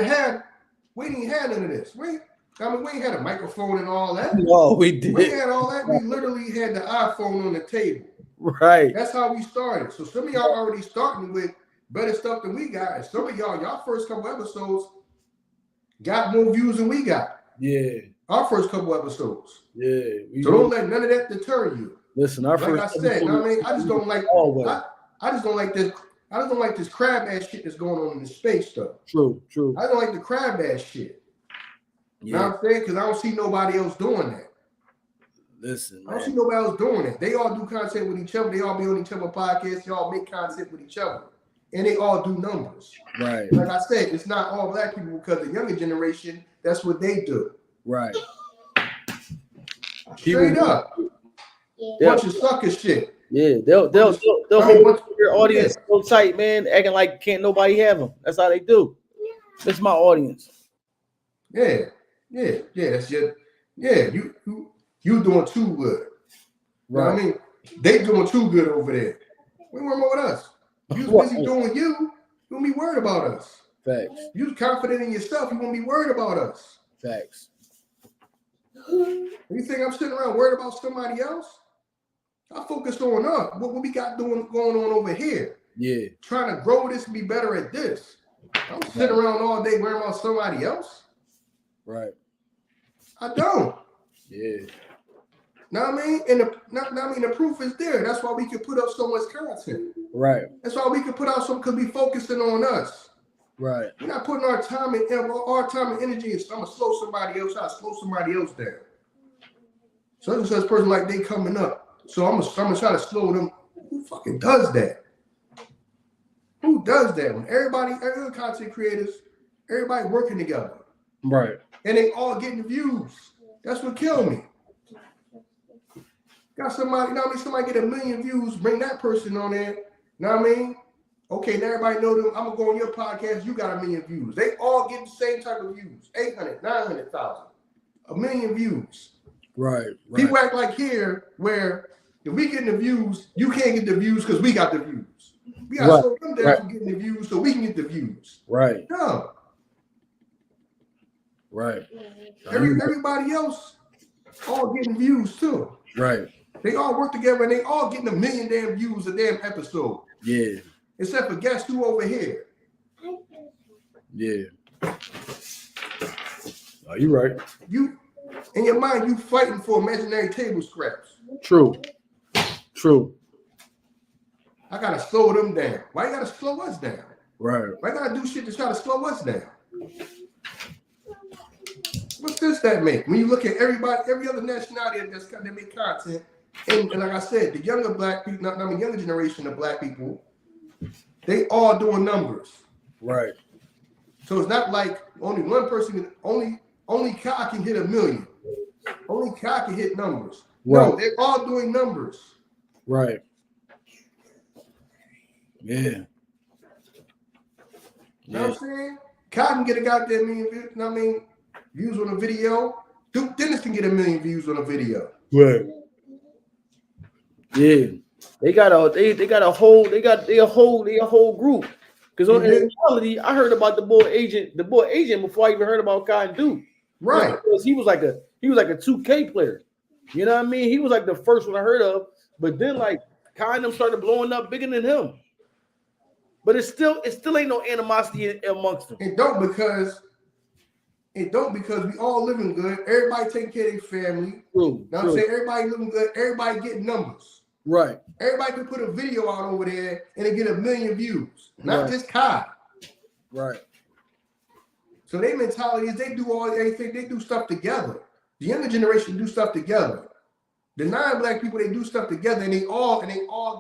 have none of this. We ain't had a microphone and all that. No, we did. We ain't had all that. We literally had the iPhone on the table. Right. That's how we started. So some of y'all already starting with better stuff than we got. And some of y'all first couple episodes got more views than we got. Yeah. Our first couple episodes. Yeah. So don't let none of that deter you. Listen, I just don't like I just don't like this. I just don't like this crab ass shit that's going on in the space stuff. True. I don't like the crab ass shit. Yeah. You know what I'm saying? Because I don't see nobody else doing that. Listen, I don't see nobody else doing it. They all do content with each other. They all be on each other podcasts. They all make content with each other. And they all do numbers. Right. Like I said, it's not all black people because the younger generation, that's what they do. Right. Straight up. Bunch of sucker shit. Yeah, they'll hold your audience so tight, man, acting like can't nobody have them. That's how they do. That's my audience. Yeah. That's just you doing too good. Right. You know what I mean? They doing too good over there. We worry about us. You busy doing you won't be worried about us. Facts. You confident in yourself, you won't be worried about us. Facts. You think I'm sitting around worried about somebody else? I focused on us. What we got going on over here. Yeah. Trying to grow this and be better at this. I'm sitting around all day worrying about somebody else. Right. I don't. Yeah. Know what I mean? And the proof is there. That's why we can put up so much content. Right. That's why we can put out some because we focusing on us. Right. We're not putting our time and energy and I'm gonna slow somebody else out, slow somebody else down. Such and such person like they coming up. So I'm gonna try to slow them. Who fucking does that? Who does that? When every other content creators, everybody working together. Right. And they all getting views. That's what killed me. Got somebody, somebody get 1 million views, bring that person on there. Know what I mean? Okay, now everybody know them. I'm gonna go on your podcast. You got 1 million views. They all get the same type of views. 800, 900,000. 1 million views. Right. People act like here where if we get the views, you can't get the views because we got the views. We gotta slow them down from getting the views so we can get the views. Right. No. Right. Everybody else all getting views too. Right. They all work together and they all getting 1 million damn views a damn episode. Yeah. Except for guess who over here? Yeah. Oh, you right. You in your mind, you fighting for imaginary table scraps. True. I gotta slow them down. Why you gotta slow us down? Right. Why you gotta do shit to try to slow us down? What's this that make? When you look at everybody, every other nationality that make content, and like I said, the younger black people, younger generation of black people, they all doing numbers. Right. So it's not like only one person, only Kai can hit 1 million. Only Kai can hit numbers. Right. No, they're all doing numbers. Right. Yeah. You know what I'm saying? Kai can get a goddamn million views on a video. Duke Dennis can get 1 million views on a video. Right. Yeah. They got a whole group. Because in reality, I heard about the boy agent before I even heard about Kai and Duke. Right. Because he was like a 2K player. You know what I mean? He was like the first one I heard of, but then like Kai and them started blowing up bigger than him. But it still ain't no animosity amongst them. It don't because we all living good. Everybody taking care of their family. True. Now I'm saying everybody living good. Everybody getting numbers. Right. Everybody can put a video out over there and it get 1 million views. Not just Kai. Right. So their mentality is they do everything. They do stuff together. The younger generation do stuff together. The non-black people, they do stuff together and they all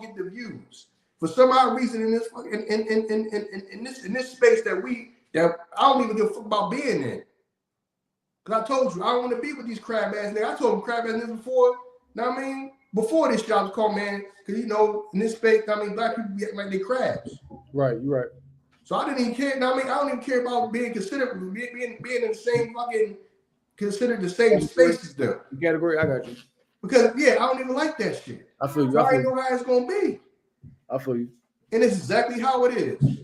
get the views. For some odd reason in this space that I don't even give a fuck about being in. Because I told you, I don't want to be with these crab ass niggas. I told them crab ass niggas before, before this job was called, man, because in this space, black people be acting like they crabs. Right, you're right. So I didn't even care. I mean, I don't even care about being considered being in the same fucking considered the same space as them. Category, I got you. Because I don't even like that shit. I feel you. So I know how it's gonna be. I feel you. And it's exactly how it is.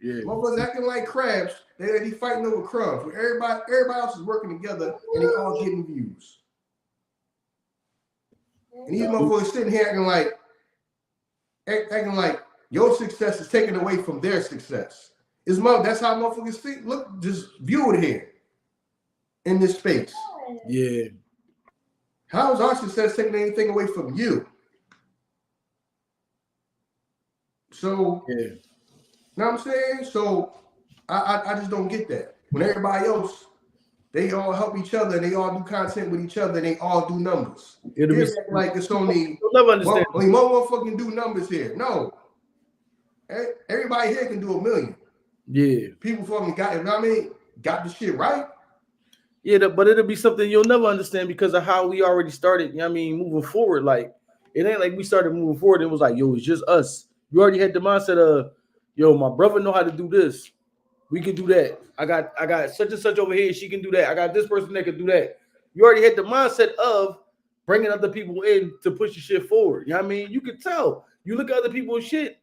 Yeah. Motherfuckers acting like crabs. They be fighting over crumbs. Where everybody else is working together and they all getting views. And these motherfuckers sitting here acting like your success is taken away from their success. That's how motherfuckers think. Look, just view it here in this space. Yeah. How is our success taking anything away from you? So, you know what I'm saying? So, I just don't get that. When everybody else, they all help each other, and they all do content with each other, and they all do numbers. It'll be like it's only one motherfucking do numbers here. No. Everybody here can do 1 million. Yeah. People fucking got the shit right. Yeah, but it'll be something you'll never understand because of how we already started. You know what I mean, moving forward, like it ain't like we started moving forward. It was like, yo, it's just us. You already had the mindset of, yo, my brother know how to do this. We can do that. I got such and such over here. She can do that. I got this person that can do that. You already had the mindset of bringing other people in to push your shit forward. You know what I mean? You can tell. You look at other people's shit.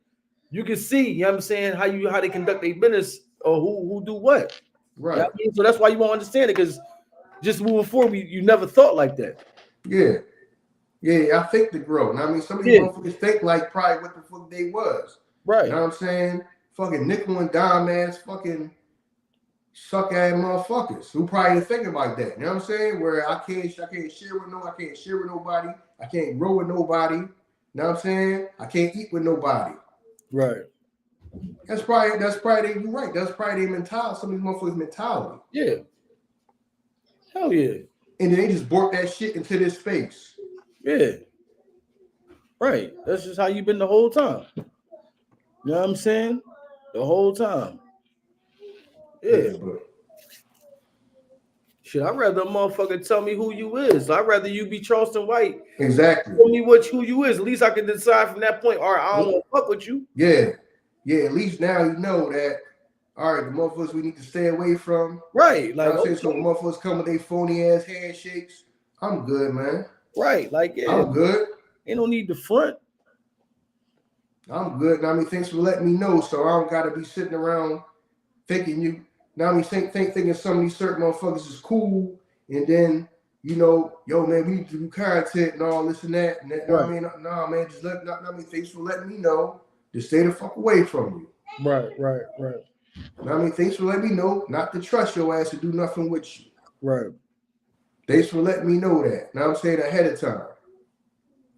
You can see. You know what I'm saying? How they conduct their business or who do what. Right. You know what I mean? So that's why you won't understand it because. Just moving forward, you never thought like that. Yeah. I think to grow. Now, I mean, some of these motherfuckers think like probably what the fuck they was. Right. You know what I'm saying? Fucking nickel and dime ass fucking suck ass motherfuckers who probably thinking like that. You know what I'm saying? Where I can't share with nobody. I can't grow with nobody. You know what I'm saying? I can't eat with nobody. Right. That's probably you're right. That's probably their mentality. Some of these motherfuckers' mentality. Yeah. Hell yeah. And then they just brought that shit into this space. Yeah. Right. That's just how you've been the whole time. You know what I'm saying? The whole time. Yeah. Shit, I'd rather a motherfucker tell me who you is. I'd rather you be Charleston White. Exactly. Tell me who you is. At least I can decide from that point. All right, I don't want to fuck with you. Yeah. Yeah, at least now you know that. All right, the motherfuckers we need to stay away from. Right. Like, I'm saying, so when motherfuckers come with their phony ass handshakes, I'm good, man. Right. Like, yeah. I'm good. Ain't no need to front. I'm good. Now, I mean, thanks for letting me know. So I don't got to be sitting around thinking you. Now, I mean, thinking some of these certain motherfuckers is cool. And then, you know, yo, man, we need to do content and all this and that. And that, right. I mean, nah, man, just thanks for letting me know. Just stay the fuck away from you. Right. I mean, thanks for letting me know not to trust your ass to do nothing with you. Right. Thanks for letting me know that. Now I'm saying ahead of time.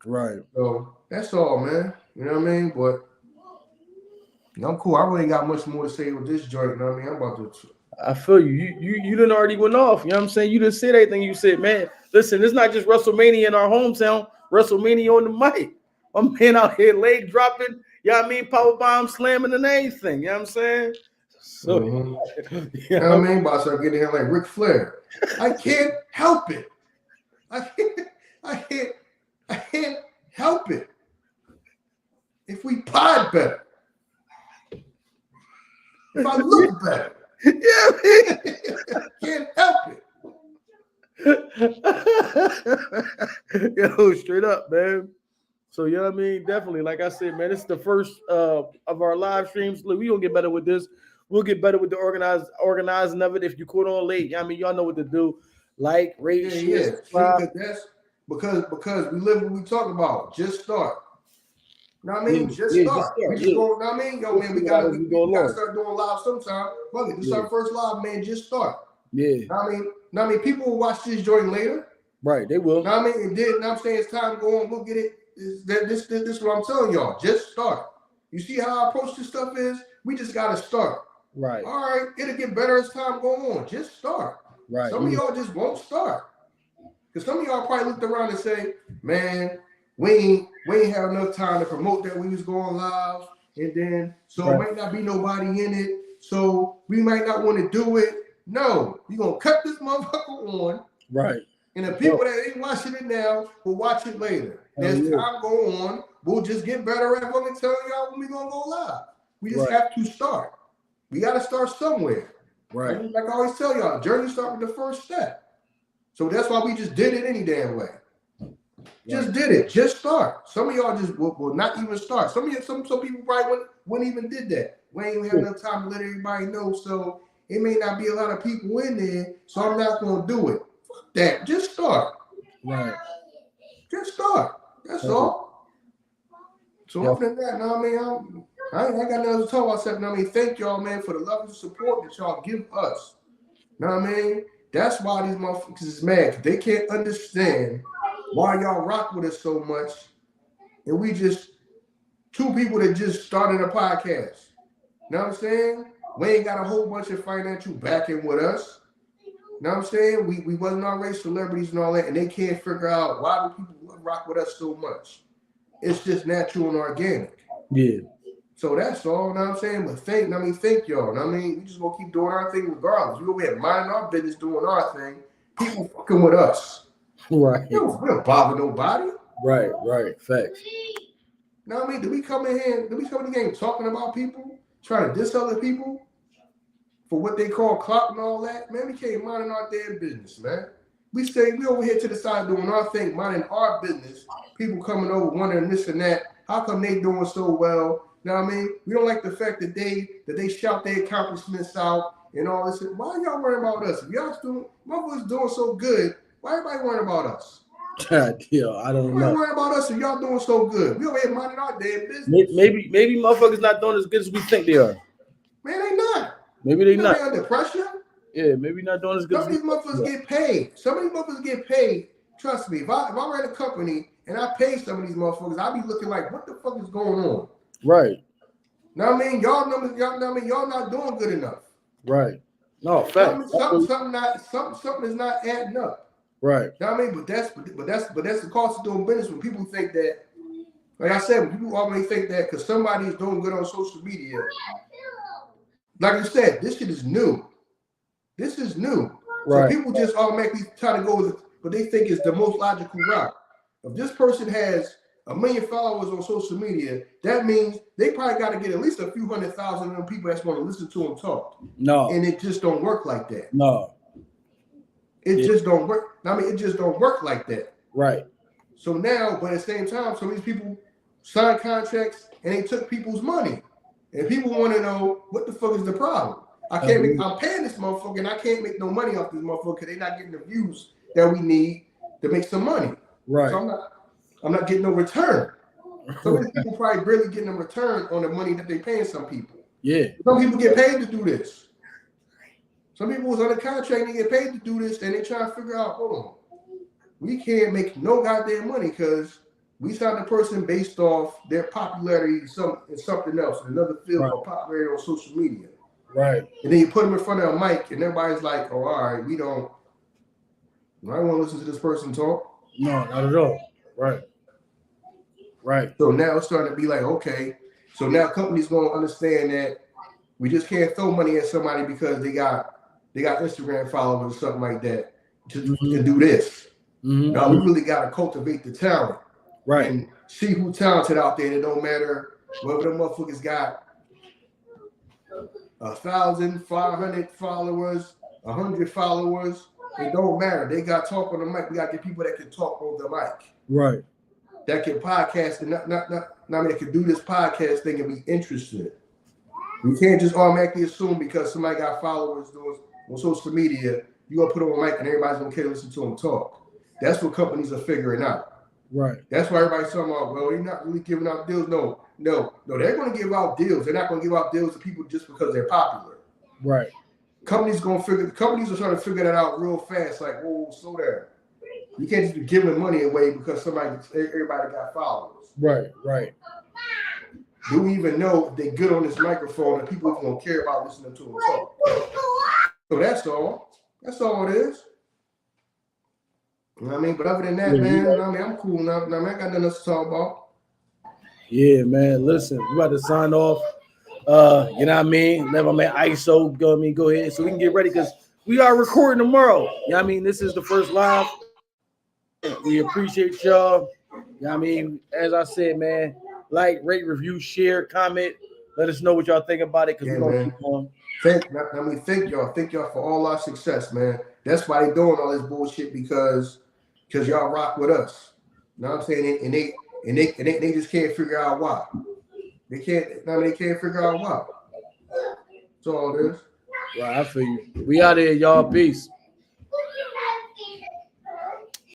Right. So that's all, man. You know what I mean? But I'm cool. I really ain't got much more to say with this joint. You know what I mean? I'm about to. I feel you. You done already went off. You know what I'm saying? You done said everything you said, man. Listen, it's not just WrestleMania in our hometown. WrestleMania on the mic. My man out here leg dropping. You know what I mean? Power bomb slamming and anything. You know what I'm saying? So, you know what I mean? About to start getting here like Ric Flair. I can't help it. I can't help it. If we pod better. If I look better. Yeah, man. I can't help it. Yo, straight up, man. So, you know what I mean? Definitely. Like I said, man, this is the first of our live streams. Look, we gonna get better with this. We'll get better with the organizing of it. If you caught on late, I mean, y'all know what to do. Like, rate, share, subscribe. That's because we live what we talk about. Just start. You know what I mean? Just start. We just go, you know what I mean? Yo, man, we gotta start doing live sometime. Fuck it. This is our first live, man. Just start. Yeah. You know what I mean? People will watch this joint later. Right, they will. You know what I mean? And then, you know what I'm saying, it's time to go on, we'll get it. This is what I'm telling y'all. Just start. You see how I approach this stuff is? We just gotta start. Right. All right, it'll get better as time go on. Just start. Right. Some of y'all just won't start. Because some of y'all probably looked around and say, man, we ain't have enough time to promote that we was going live. And then, so it might not be nobody in it. So we might not want to do it. No, you're going to cut this motherfucker on. Right. And the people that ain't watching it now will watch it later. As time go on, we'll just get better at fucking telling y'all when we going to go live. We just have to start. We got to start somewhere. Right. Like I always tell y'all, journey start with the first step. So that's why we just did it any damn way. Just did it. Just start. Some of y'all just will not even start. Some people probably wouldn't even did that. We ain't even have enough time to let everybody know. So it may not be a lot of people in there. So I'm not gonna do it. Fuck that. Just start. Right. Just start. That's all. So other than that, I mean, I ain't got nothing to talk about except, I mean, thank y'all, man, for the love and support that y'all give us. Know what I mean? That's why these motherfuckers is mad, because they can't understand why y'all rock with us so much. And we just two people that just started a podcast. Know what I'm saying? We ain't got a whole bunch of financial backing with us. Know what I'm saying? We wasn't already celebrities and all that, and they can't figure out why do people rock with us so much. It's just natural and organic. Yeah. So that's all, know what I'm saying? But thank y'all. Know what I mean? We just gonna keep doing our thing regardless. We over here minding our business, doing our thing. People fucking with us. Right. We don't bother nobody. Right. Facts. Know what I mean? Do we come in the game talking about people, trying to diss other people for what they call clout and all that? Man, we can't mind our damn business, man. We say we over here to the side doing our thing, minding our business. People coming over wondering this and that. How come they doing so well? You know what I mean? We don't like the fact that they shout their accomplishments out and all this. Why are y'all worrying about us? If y'all doing so good, why everybody worrying about us? Yeah, I don't know. Why worrying about us if y'all doing so good? We over here minding our damn business. Maybe motherfuckers not doing as good as we think they are. Man, they not. Maybe they not. They under pressure. Yeah, maybe not doing as good. Some of these motherfuckers get paid. Some of these motherfuckers get paid. Trust me, if I ran a company and I pay some of these motherfuckers, I'd be looking like, what the fuck is going on? Right. Know what I mean? Y'all not doing good enough. Right. No, fact. Something is not adding up. Right. Know what I mean? But that's the cost of doing business. When people think that, like I said, when people always think that because somebody is doing good on social media. Like you said, this shit is new. This is new. Right. So people just automatically try to go with what they think is the most logical route. If this person has 1 million followers on social media, that means they probably got to get at least a few 100,000 of them people that's going to listen to them talk. No. And it just don't work like that. No. It just don't work. I mean, it just don't work like that. Right. So now, but at the same time, some of these people signed contracts and they took people's money. And people want to know what the fuck is the problem. I'm paying this motherfucker and I can't make no money off this motherfucker because they're not getting the views that we need to make some money. Right. So I'm not getting no return. Some of these people probably barely getting a return on the money that they paying some people. Yeah. Some people get paid to do this. Some people was under contract and they get paid to do this and they trying to figure out, hold on, we can't make no goddamn money because we signed a person based off their popularity in something else, in another field of popularity on social media. Right. And then you put them in front of a mic and everybody's like, oh, all right, I don't want to listen to this person talk. No, not at all. Right. Right. So now it's starting to be like, okay, so now companies going to understand that we just can't throw money at somebody because they got Instagram followers or something like that to do this. Mm-hmm. Now we really got to cultivate the talent. Right. And see who's talented out there. And it don't matter whether the motherfuckers got 1,500 followers, 100 followers. It don't matter. They got talk on the mic. We got to get people that can talk on the mic. Right. That can podcast and that can do this podcast thing and be interested. We can't just automatically assume because somebody got followers on social media, you're going to put on a mic and everybody's going to care to listen to them talk. That's what companies are figuring out. Right. That's why everybody's talking about, well, you're not really giving out deals. No, they're going to give out deals. They're not going to give out deals to people just because they're popular. Right. Companies are trying to figure that out real fast. Like, whoa, slow down. You can't just be giving money away because everybody got followers. Right, right. Do we even know if they're good on this microphone and people are going to care about listening to them talk? So that's all. That's all it is. You know what I mean? But other than that, man, you know what I mean, I'm cool now. I got nothing else to talk about. Yeah, man. Listen, we about to sign off. You know what I mean? Let my man Iso go ahead so we can get ready because we are recording tomorrow. You know what I mean? This is the first live. We appreciate y'all. You know what I mean? As I said, man, like, rate, review, share, comment, Let us know what y'all think about it, because we're gonna keep on. Thank y'all for all our success, man. That's why they doing all this bullshit, because y'all rock with us. You know what I'm saying? And they just can't figure out why. They can't figure out why. That's all it is. Right, I feel you. We out here, y'all. Peace.